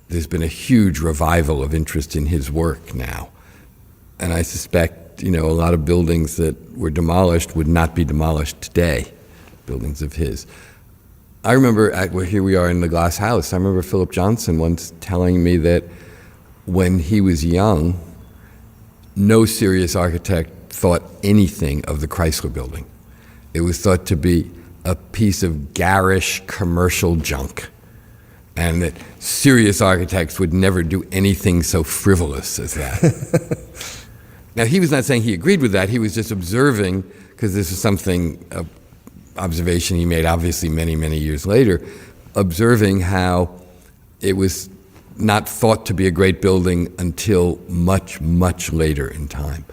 there's been a huge revival of interest in his work now. And I suspect, a lot of buildings that were demolished would not be demolished today, buildings of his. I remember, here we are in the Glass House, I remember Philip Johnson once telling me that when he was young, no serious architect thought anything of the Chrysler Building. It was thought to be a piece of garish commercial junk, and that serious architects would never do anything so frivolous as that. Now, he was not saying he agreed with that. He was just observing, because this is observation he made obviously many, many years later, observing how it was not thought to be a great building until much, much later in time.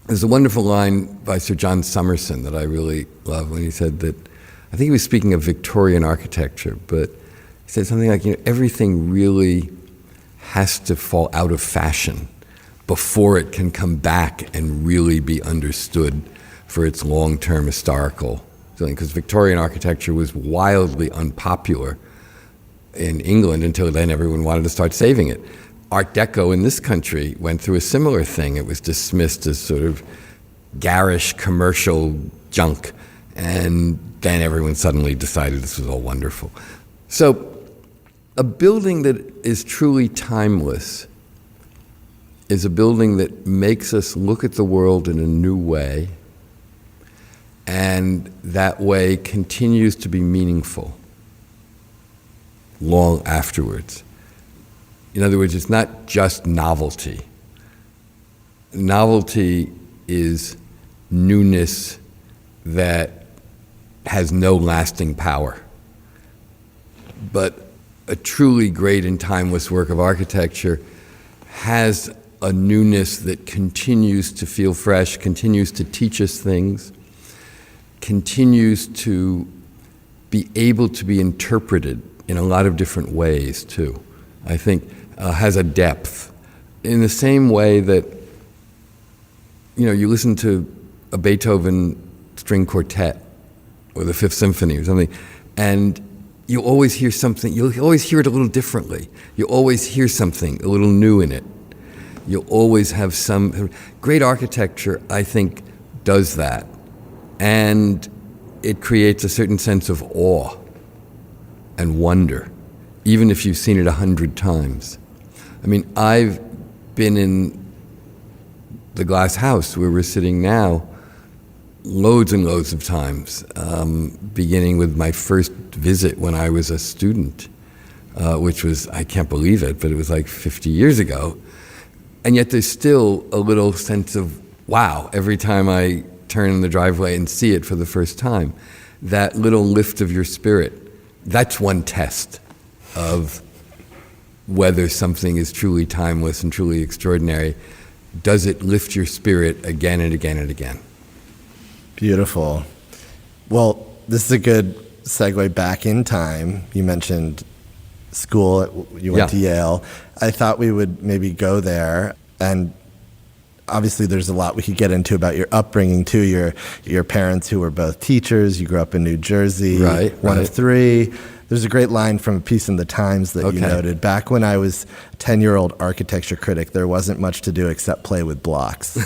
There's a wonderful line by Sir John Summerson that I really love when he said that, I think he was speaking of Victorian architecture, but he said something like, everything really has to fall out of fashion before it can come back and really be understood for its long-term historical feeling. Because Victorian architecture was wildly unpopular in England until then everyone wanted to start saving it. Art Deco in this country went through a similar thing. It was dismissed as sort of garish commercial junk, and then everyone suddenly decided this was all wonderful. So a building that is truly timeless is a building that makes us look at the world in a new way, and that way continues to be meaningful long afterwards. In other words, it's not just novelty. Novelty is newness that has no lasting power. But a truly great and timeless work of architecture has a newness that continues to feel fresh, continues to teach us things, continues to be able to be interpreted in a lot of different ways, too. I think has a depth. In the same way that, you listen to a Beethoven string quartet or the Fifth Symphony or something, and you always hear something, you'll always hear it a little differently. You always hear something a little new in it. You'll always have some... Great architecture, I think, does that. And it creates a certain sense of awe and wonder, even if you've seen it 100 times. I mean, I've been in the glass house where we're sitting now loads and loads of times, beginning with my first visit when I was a student, which was, I can't believe it, but it was like 50 years ago. And yet there's still a little sense of wow every time I turn in the driveway and see it for the first time. That little lift of your spirit, that's one test of whether something is truly timeless and truly extraordinary. Does it lift your spirit again and again and again? Beautiful. Well, this is a good segue back in time. You mentioned school, you went to Yale. I thought we would maybe go there, and obviously there's a lot we could get into about your upbringing too. Your parents who were both teachers, you grew up in New Jersey, one of three. There's a great line from a piece in the Times that you noted. Back when I was a 10-year-old architecture critic, there wasn't much to do except play with blocks.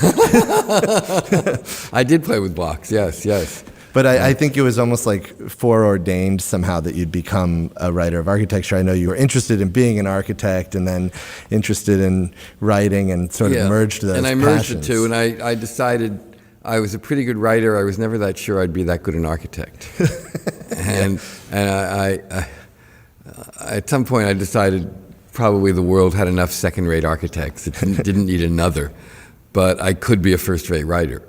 I did play with blocks, yes. But I think it was almost like foreordained somehow that you'd become a writer of architecture. I know you were interested in being an architect and then interested in writing and sort of merged those passions. And I merged the two, and I decided I was a pretty good writer. I was never that sure I'd be that good an architect. And I at some point I decided probably the world had enough second-rate architects. It didn't need another. But I could be a first-rate writer.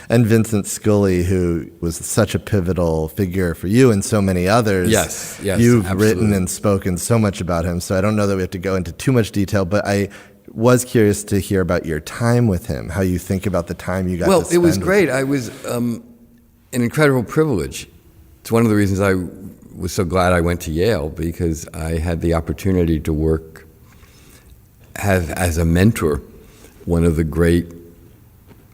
And Vincent Scully, who was such a pivotal figure for you and so many others. Yes, You've absolutely. written and spoken so much about him, so I don't know that we have to go into too much detail, but I was curious to hear about your time with him, how you think about the time you got to spend with him. Well, it was great. I was an incredible privilege. It's one of the reasons I was so glad I went to Yale, because I had the opportunity to work as a mentor, one of the great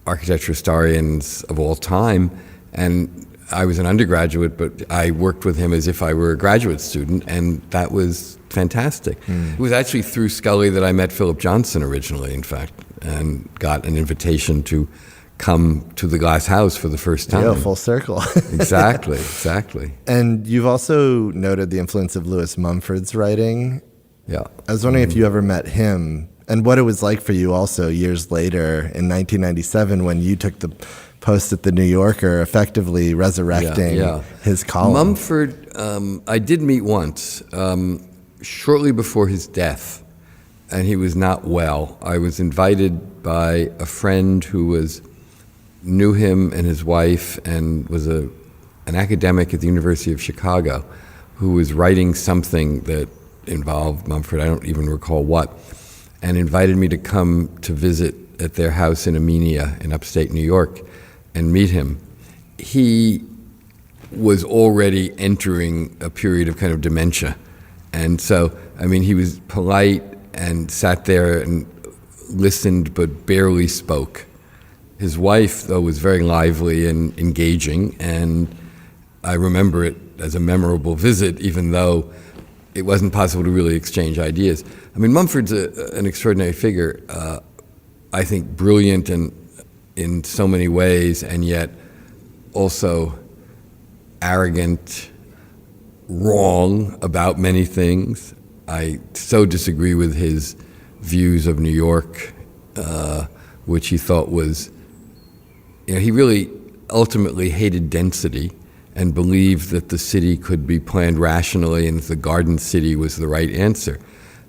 architecture historians of all time, and I was an undergraduate, but I worked with him as if I were a graduate student, and that was fantastic. It was actually through Scully that I met Philip Johnson originally, in fact, and got an invitation to come to the Glass House for the first time. Yeah, full circle. Exactly. And you've also noted the influence of Lewis Mumford's writing. Yeah. I was wondering if you ever met him, and what it was like for you also years later in 1997 when you took the post at the New Yorker, effectively resurrecting his column. Mumford, I did meet once, shortly before his death, and he was not well. I was invited by a friend who knew him and his wife and was an academic at the University of Chicago who was writing something that involved Mumford, I don't even recall what, and invited me to come to visit at their house in Amenia in upstate New York and meet him. He was already entering a period of kind of dementia. And so, he was polite and sat there and listened but barely spoke. His wife, though, was very lively and engaging, and I remember it as a memorable visit, even though it wasn't possible to really exchange ideas. Mumford's an extraordinary figure, I think brilliant in so many ways, and yet also arrogant, wrong about many things. I so disagree with his views of New York, which he thought was, he really ultimately hated density and believed that the city could be planned rationally and the Garden City was the right answer.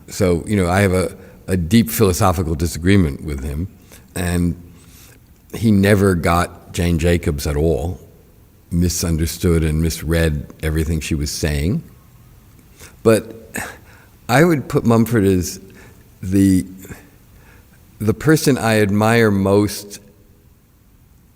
So, I have a deep philosophical disagreement with him, and he never got Jane Jacobs at all, misunderstood and misread everything she was saying. But I would put Mumford as the person I admire most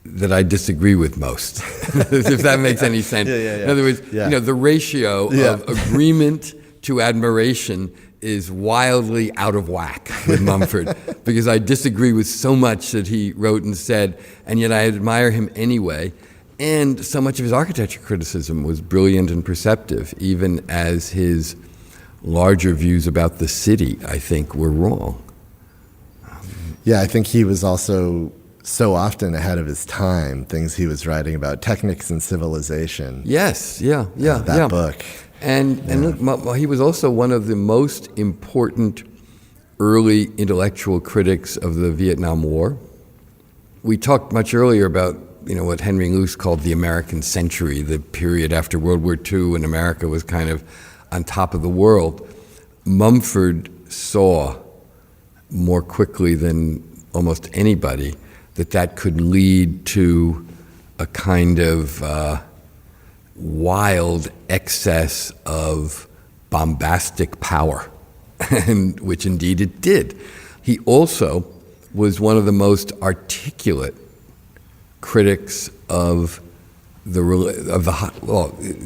that I disagree with most, if that makes any sense. Yeah. In other words, the ratio of agreement to admiration is wildly out of whack with Mumford, because I disagree with so much that he wrote and said, and yet I admire him anyway. And so much of his architecture criticism was brilliant and perceptive, even as his larger views about the city, I think, were wrong. Yeah, I think he was also so often ahead of his time, things he was writing about, Technics and Civilization. Yes, that book. And look, he was also one of the most important early intellectual critics of the Vietnam War. We talked much earlier about what Henry Luce called the American century, the period after World War II when America was kind of on top of the world. Mumford saw more quickly than almost anybody that could lead to a kind of wild excess of bombastic power, and which indeed it did. He also was one of the most articulate critics of the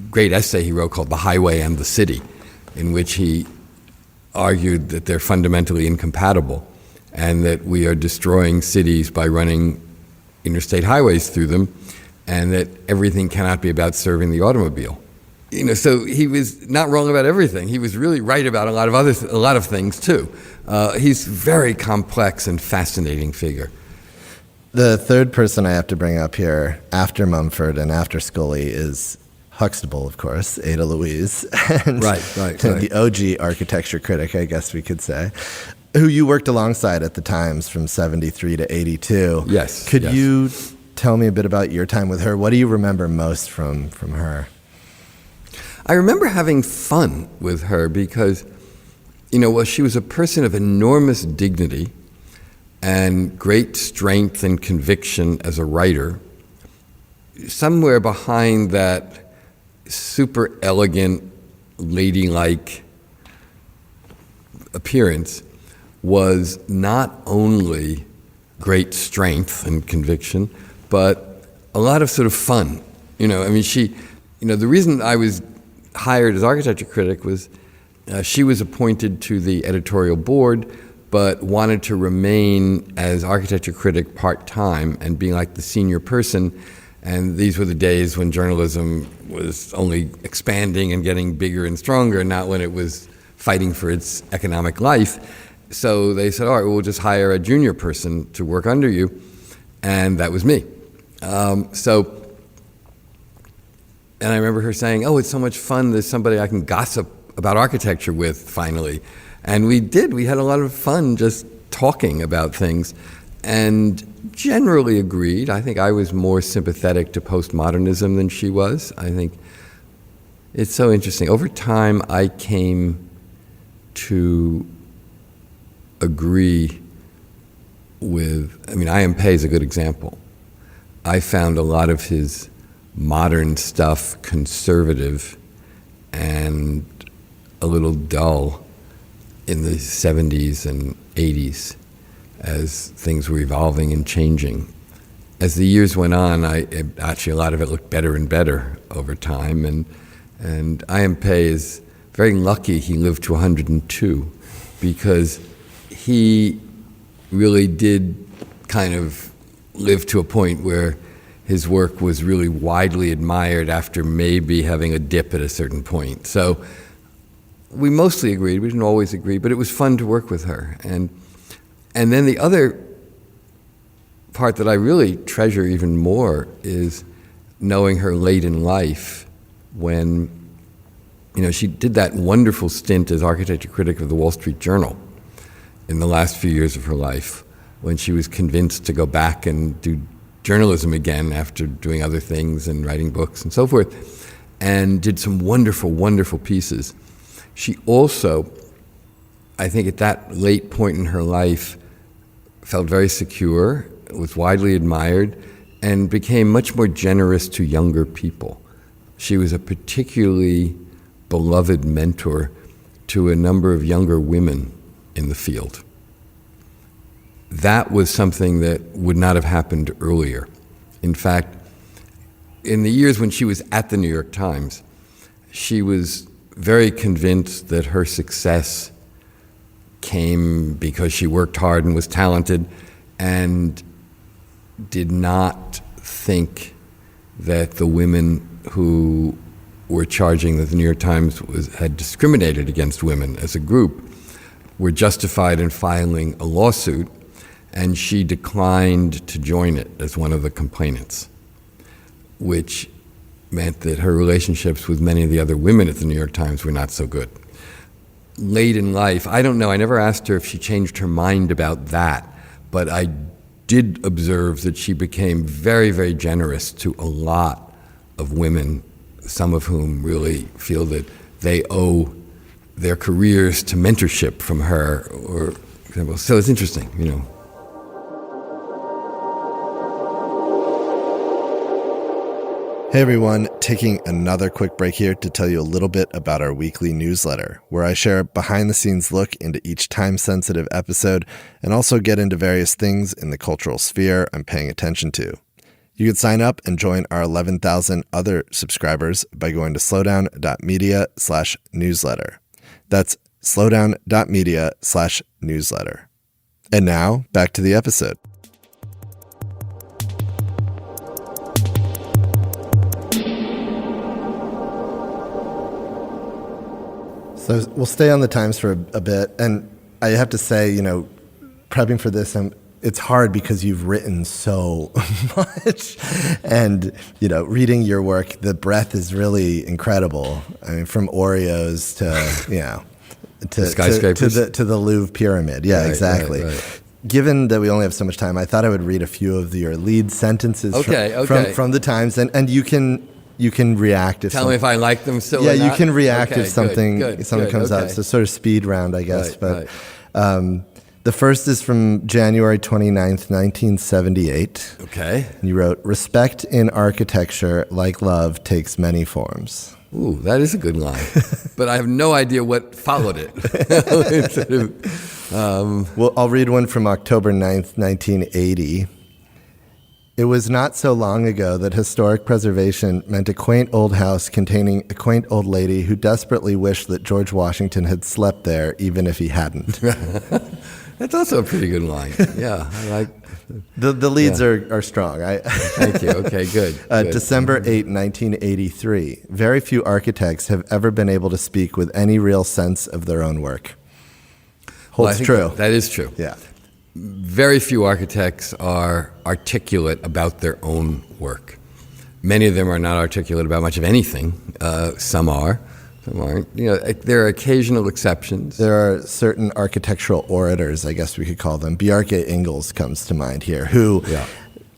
great essay he wrote called "The Highway and the City," in which he argued that they're fundamentally incompatible, and that we are destroying cities by running interstate highways through them, and that everything cannot be about serving the automobile. So he was not wrong about everything. He was really right about a lot of things too. He's a very complex and fascinating figure. The third person I have to bring up here, after Mumford and after Scully, is Huxtable, of course, Ada Louise. Right. The OG architecture critic, I guess we could say, who you worked alongside at the Times from 73 to 82. Yes. Could you tell me a bit about your time with her? What do you remember most from her? I remember having fun with her because, she was a person of enormous dignity and great strength and conviction as a writer. Somewhere behind that super elegant, ladylike appearance was not only great strength and conviction, but a lot of sort of fun. The reason I was hired as architecture critic was she was appointed to the editorial board, but wanted to remain as architecture critic part-time and being like the senior person. And these were the days when journalism was only expanding and getting bigger and stronger, not when it was fighting for its economic life. So they said, all right, we'll just hire a junior person to work under you. And that was me. And I remember her saying, oh, it's so much fun. There's somebody I can gossip about architecture with, finally. And we did. We had a lot of fun just talking about things and generally agreed. I think I was more sympathetic to postmodernism than she was. I think it's so interesting. Over time, I came to agree with, I.M. Pei is a good example. I found a lot of his modern stuff conservative and a little dull in the 70s and 80s as things were evolving and changing. As the years went on, actually a lot of it looked better and better over time, and I.M. Pei is very lucky he lived to 102 because he really did kind of live to a point where his work was really widely admired after maybe having a dip at a certain point. So we mostly agreed. We didn't always agree, but it was fun to work with her. And then the other part that I really treasure even more is knowing her late in life when, she did that wonderful stint as architecture critic of the Wall Street Journal in the last few years of her life, when she was convinced to go back and do journalism again after doing other things and writing books and so forth, and did some wonderful, wonderful pieces. She also I think at that late point in her life, felt very secure, was widely admired, and became much more generous to younger people. She was a particularly beloved mentor to a number of younger women in the field. That was something that would not have happened earlier. In fact, in the years when she was at the New York Times, she was very convinced that her success came because she worked hard and was talented, and did not think that the women who were charging that the New York Times had discriminated against women as a group were justified in filing a lawsuit, and she declined to join it as one of the complainants, which meant that her relationships with many of the other women at the New York Times were not so good. Late in life, I don't know, I never asked her if she changed her mind about that, but I did observe that she became very, very generous to a lot of women, some of whom really feel that they owe their careers to mentorship from her, or so it's interesting, you know. Hey everyone, taking another quick break here to tell you a little bit about our weekly newsletter, where I share a behind-the-scenes look into each time-sensitive episode and also get into various things in the cultural sphere I'm paying attention to. You can sign up and join our 11,000 other subscribers by going to slowdown.media/newsletter. That's slowdown.media/newsletter. And now, back to the episode. So we'll stay on the Times for a bit. And I have to say, you know, prepping for this, it's hard because you've written so much. And, you know, reading your work, the breadth is really incredible. I mean, from Oreos to, you know, to skyscrapers, to the Louvre Pyramid. Yeah, right, exactly. Right. Given that we only have so much time, I thought I would read a few of your lead sentences from the Times. And you can react if tell me if I like them still. Yeah, or not? you can react if something good, comes up. So sort of speed round, I guess. Right, but the first is from January 29th, 1978. Okay. You wrote, "Respect in architecture, like love, takes many forms." Ooh, that is a good line. But I have no idea what followed it. Well, I'll read one from October 9th, 1980. "It was not so long ago that historic preservation meant a quaint old house containing a quaint old lady who desperately wished that George Washington had slept there, even if he hadn't." That's also a pretty good line. Yeah, I like the leads are strong. Thank you. Okay, good. December 8, 1983. "Very few architects have ever been able to speak with any real sense of their own work." Holds true. That is true. Yeah. Very few architects are articulate about their own work. Many of them are not articulate about much of anything. Some are, some aren't. You know, there are occasional exceptions. There are certain architectural orators, I guess we could call them. Bjarke Ingels comes to mind here, who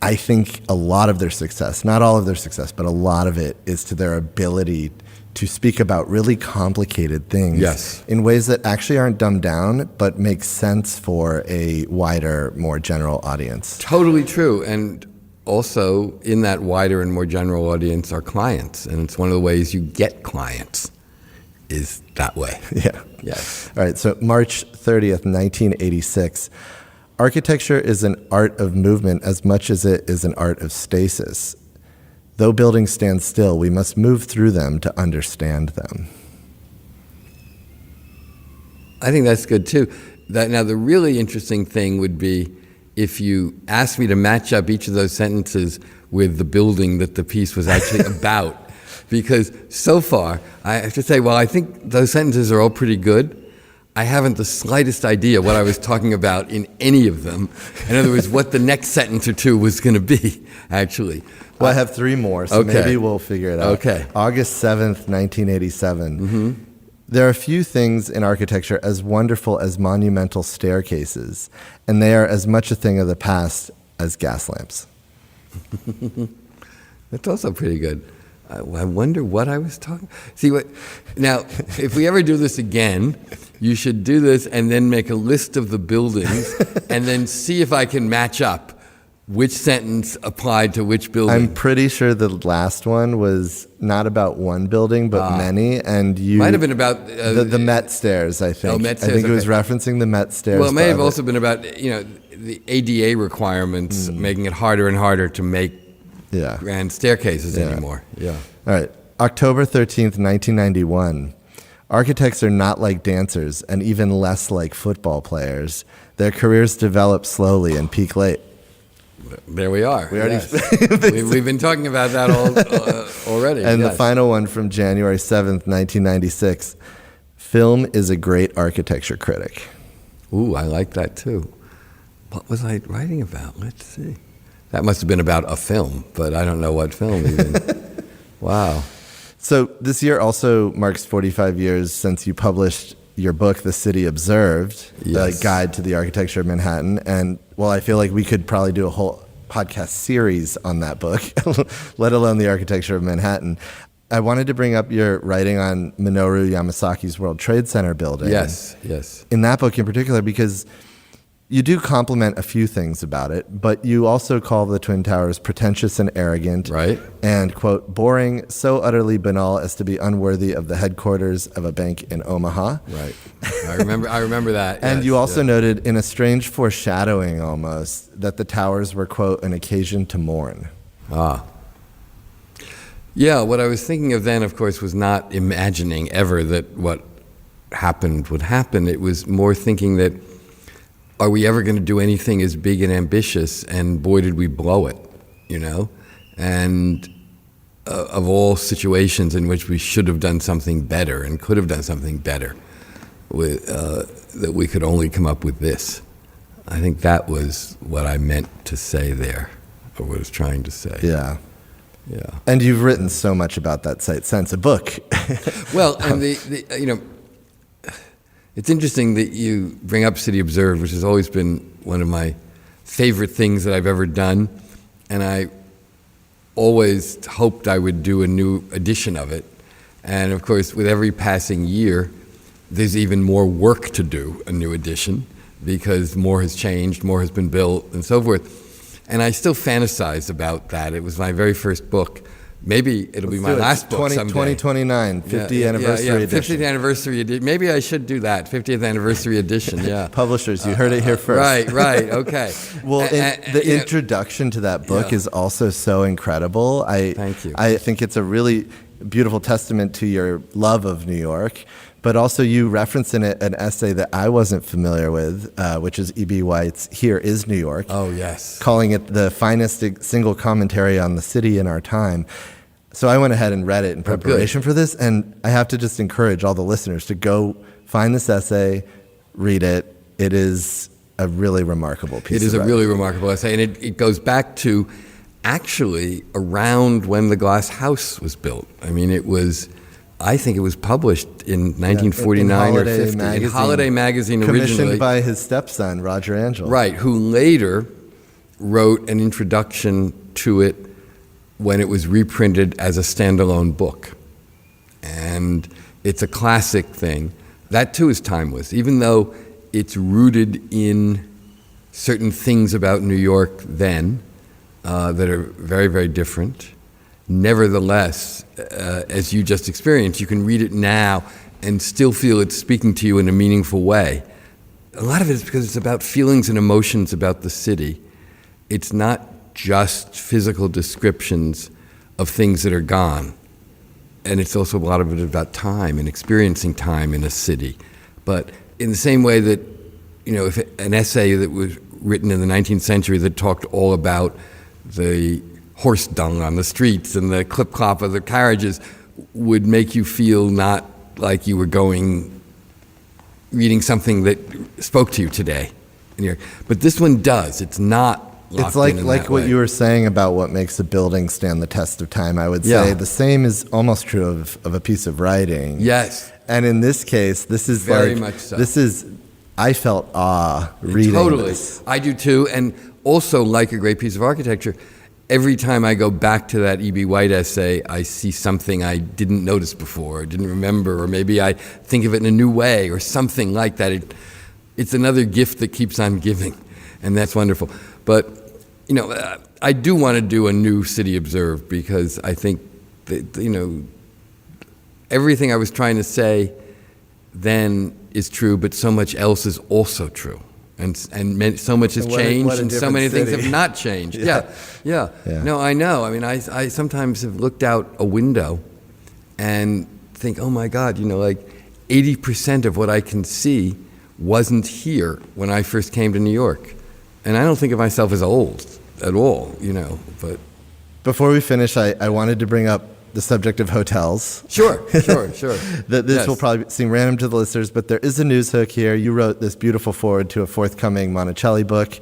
I think a lot of their success, not all of their success, but a lot of it is to their ability to speak about really complicated things in ways that actually aren't dumbed down, but make sense for a wider, more general audience. Totally true. And also, in that wider and more general audience are clients. And it's one of the ways you get clients is that way. Yeah. Yes. All right. So March 30th, 1986. "Architecture is an art of movement as much as it is an art of stasis. Though buildings stand still, we must move through them to understand them." I think that's good too. Now, the really interesting thing would be if you asked me to match up each of those sentences with the building that the piece was actually about. Because so far, I have to say, well, I think those sentences are all pretty good. I haven't the slightest idea what I was talking about in any of them. In other words, what the next sentence or two was going to be, actually. Well, I have three more, so maybe we'll figure it out. Okay. August 7th, 1987. Mm-hmm. "There are few things in architecture as wonderful as monumental staircases, and they are as much a thing of the past as gas lamps." That's also pretty good. I wonder what I was talking. See what? Now, if we ever do this again, you should do this and then make a list of the buildings, and then see if I can match up which sentence applied to which building. I'm pretty sure the last one was not about one building, but many, and you might have been about the Met Stairs. I think. Oh, Met Stairs, I think it was referencing the Met Stairs. Well, it may have also been about the ADA requirements, making it harder and harder to make grand staircases anymore. Yeah. All right. October 13th, 1991. Architects are not like dancers, and even less like football players. Their careers develop slowly and peak late. There we are. We've been talking about that already. And the final one from January 7th, 1996. Film is a great architecture critic. Ooh, I like that too. What was I writing about? Let's see. That must have been about a film, but I don't know what film even. Wow. So this year also marks 45 years since you published your book, The City Observed, the guide to the architecture of Manhattan. And, well, I feel like we could probably do a whole podcast series on that book, let alone the architecture of Manhattan. I wanted to bring up your writing on Minoru Yamasaki's World Trade Center building. Yes. In that book in particular, because you do compliment a few things about it, but you also call the Twin Towers pretentious and arrogant. Right. And, quote, boring, so utterly banal as to be unworthy of the headquarters of a bank in Omaha. Right. I remember that. And you also noted, in a strange foreshadowing almost, that the towers were, quote, an occasion to mourn. Yeah, what I was thinking of then, of course, was not imagining ever that what happened would happen. It was more thinking that, are we ever going to do anything as big and ambitious? And boy, did we blow it, And of all situations in which we should have done something better and could have done something better, that we could only come up with this. I think that was what I meant to say there, or what I was trying to say. Yeah. And you've written so much about that site since, a book. Well, and it's interesting that you bring up City Observed, which has always been one of my favorite things that I've ever done. And I always hoped I would do a new edition of it. And of course, with every passing year, there's even more work to do, a new edition, because more has changed, more has been built, and so forth. And I still fantasize about that. It was my very first book. Maybe it'll be my last book someday. 2029, 50th anniversary edition. 50th anniversary edition. Maybe I should do that, 50th anniversary edition, yeah. Publishers, you heard it here first. Right, okay. Well, the introduction to that book is also so incredible. Thank you. I think it's a really beautiful testament to your love of New York, but also you reference in it an essay that I wasn't familiar with, which is E.B. White's Here is New York. Oh, yes. Calling it the finest single commentary on the city in our time. So I went ahead and read it in preparation for this, and I have to just encourage all the listeners to go find this essay, read it. It is a really remarkable piece of writing. It is a really remarkable essay, and it goes back to actually around when the Glass House was built. I mean, I think it was published in 1949 or 50 in Holiday Magazine originally. Commissioned by his stepson, Roger Angell. Right, who later wrote an introduction to it when it was reprinted as a standalone book. And it's a classic thing. That too is timeless, even though it's rooted in certain things about New York then that are very, very different. Nevertheless, as you just experienced, you can read it now and still feel it's speaking to you in a meaningful way. A lot of it is because it's about feelings and emotions about the city. It's not just physical descriptions of things that are gone. And it's also a lot of it about time and experiencing time in a city. But in the same way that, if an essay that was written in the 19th century that talked all about the horse dung on the streets and the clip-clop of the carriages would make you feel not like you were reading something that spoke to you today. But this one does. It's not It's like what you were saying about what makes a building stand the test of time. I would say the same is almost true of a piece of writing. Yes. And in this case, this is very much so. I felt awe reading totally. this. I do too. And also, like a great piece of architecture, every time I go back to that E.B. White essay, I see something I didn't notice before, or didn't remember, or maybe I think of it in a new way, or something like that. It's another gift that keeps on giving, and that's wonderful. But, I do want to do a new City Observed, because I think that, everything I was trying to say then is true, but so much else is also true. And so much has changed, and so many things have not changed. Yeah. No, I know. I mean, I sometimes have looked out a window and think, oh my God, 80% of what I can see wasn't here when I first came to New York. And I don't think of myself as old at all, but... Before we finish, I wanted to bring up the subject of hotels. Sure. This will probably seem random to the listeners, but there is a news hook here. You wrote this beautiful foreword to a forthcoming Monticelli book,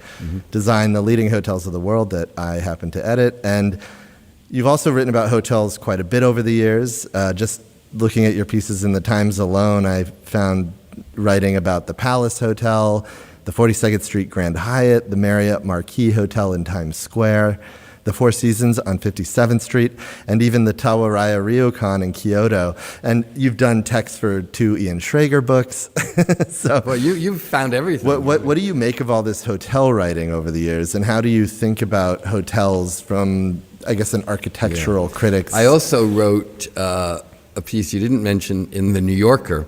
Design the Leading Hotels of the World, that I happen to edit. And you've also written about hotels quite a bit over the years. Just looking at your pieces in the Times alone, I found writing about the Palace Hotel, the 42nd Street Grand Hyatt, the Marriott Marquis Hotel in Times Square, the Four Seasons on 57th Street, and even the Tawaraya Ryokan in Kyoto. And you've done text for 2 Ian Schrager books. So, well, you've found everything. What do you make of all this hotel writing over the years, and how do you think about hotels from, I guess, an architectural critic? I also wrote a piece you didn't mention in The New Yorker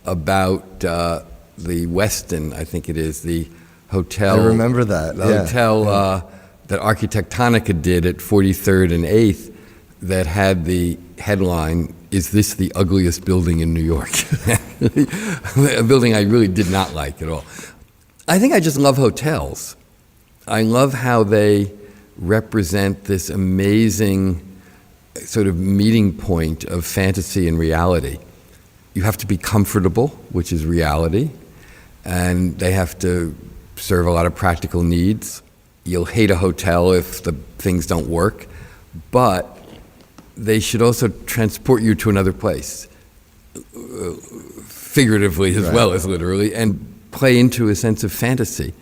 about the Westin, I think it is, the hotel. I remember that. The hotel that Architectonica did at 43rd and 8th that had the headline, "Is this the ugliest building in New York?" A building I really did not like at all. I think I just love hotels. I love how they represent this amazing sort of meeting point of fantasy and reality. You have to be comfortable, which is reality, and they have to serve a lot of practical needs. You'll hate a hotel if the things don't work, but they should also transport you to another place, figuratively as well as literally, and play into a sense of fantasy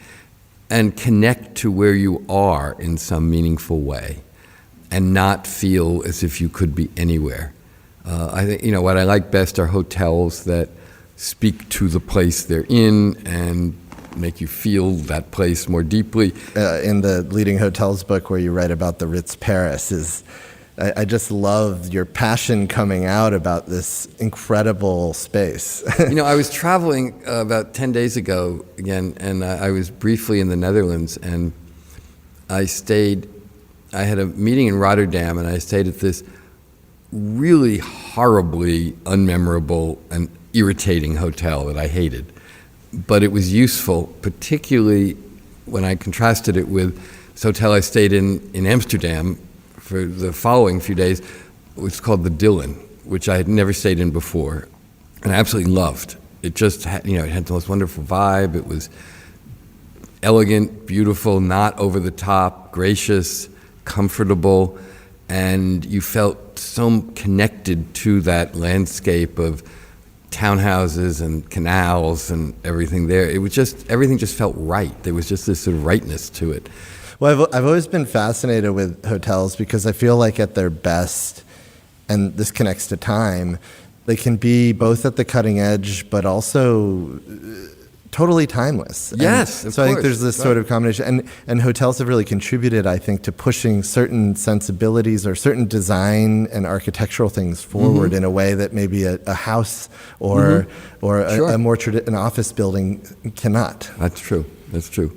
and connect to where you are in some meaningful way and not feel as if you could be anywhere. I think, what I like best are hotels that speak to the place they're in and make you feel that place more deeply. In the Leading Hotels book where you write about the Ritz Paris, I just love your passion coming out about this incredible space. I was traveling about 10 days ago again, and I was briefly in the Netherlands, and I had a meeting in Rotterdam, and I stayed at this really horribly unmemorable and irritating hotel that I hated. But it was useful, particularly when I contrasted it with this hotel I stayed in Amsterdam for the following few days, which is called the Dillon, which I had never stayed in before, and I absolutely loved. It just had, it had the most wonderful vibe. It was elegant, beautiful, not over the top, gracious, comfortable, and you felt so connected to that landscape of townhouses and canals and everything there. It was just, everything just felt right. There was just this sort of rightness to it. Well, I've always been fascinated with hotels because I feel like at their best, and this connects to time, they can be both at the cutting edge but also totally timeless. Yes, and so I think there's this sort of combination, and hotels have really contributed, I think, to pushing certain sensibilities or certain design and architectural things forward in a way that maybe a house or a more an office building cannot. That's true.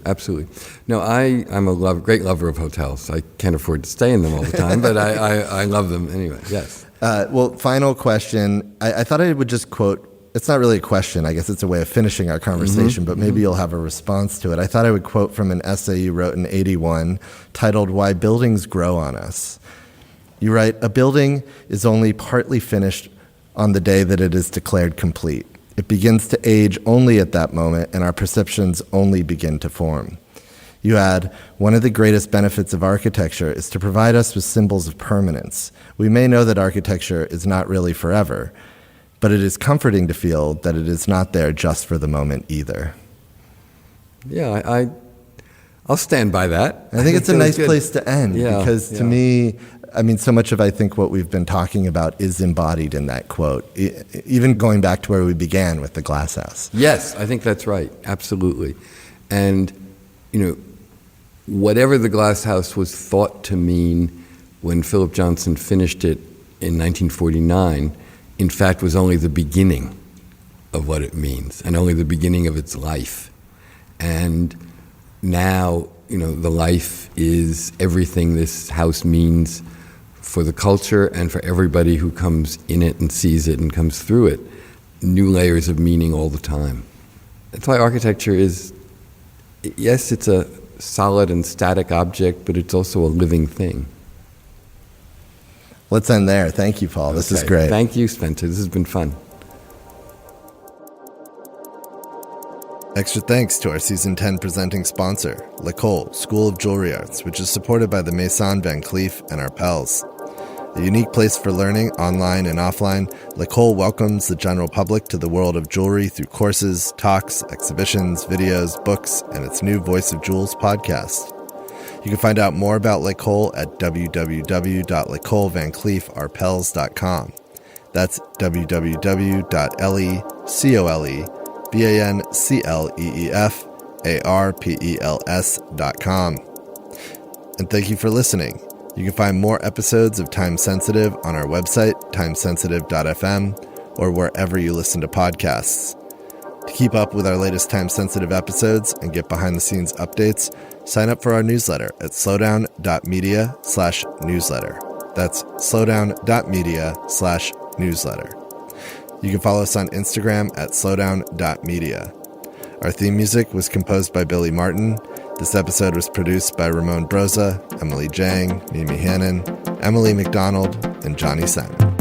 Absolutely. No, I'm a great lover of hotels. I can't afford to stay in them all the time, but I love them anyway. Yes. Well, final question. I thought I would just quote. It's not really a question. I guess it's a way of finishing our conversation, but maybe you'll have a response to it. I thought I would quote from an essay you wrote in '81 titled "Why Buildings Grow on Us." You write, "A building is only partly finished on the day that it is declared complete. It begins to age only at that moment, and our perceptions only begin to form." You add, "One of the greatest benefits of architecture is to provide us with symbols of permanence. We may know that architecture is not really forever, but it is comforting to feel that it is not there just for the moment either." Yeah, I'll stand by that. I think it's a That was nice good. place to end because to me, I mean, so much of I think what we've been talking about is embodied in that quote, even going back to where we began with the glass house. Yes, I think that's right. Absolutely. And, whatever the glass house was thought to mean when Philip Johnson finished it in 1949, in fact, was only the beginning of what it means and only the beginning of its life. And now, the life is everything this house means for the culture and for everybody who comes in it and sees it and comes through it. New layers of meaning all the time. That's why architecture is, yes, it's a solid and static object, but it's also a living thing. Let's end there. Thank you, Paul. This is Okay. great. Thank you, Spencer. This has been fun. Extra thanks to our Season 10 presenting sponsor, L'École, School of Jewelry Arts, which is supported by the Maison Van Cleef and our pals. A unique place for learning, online and offline, L'École welcomes the general public to the world of jewelry through courses, talks, exhibitions, videos, books, and its new Voice of Jewels podcast. You can find out more about L'École at www.lecolevancleefarpels.com. That's www.lecolevancleefarpels.com. And thank you for listening. You can find more episodes of Time Sensitive on our website, timesensitive.fm, or wherever you listen to podcasts. To keep up with our latest time-sensitive episodes and get behind-the-scenes updates, sign up for our newsletter at slowdown.media/newsletter. That's slowdown.media/newsletter. You can follow us on Instagram at slowdown.media. Our theme music was composed by Billy Martin. This episode was produced by Ramon Broza, Emily Jang, Mimi Hannon, Emily McDonald, and Johnny Sen.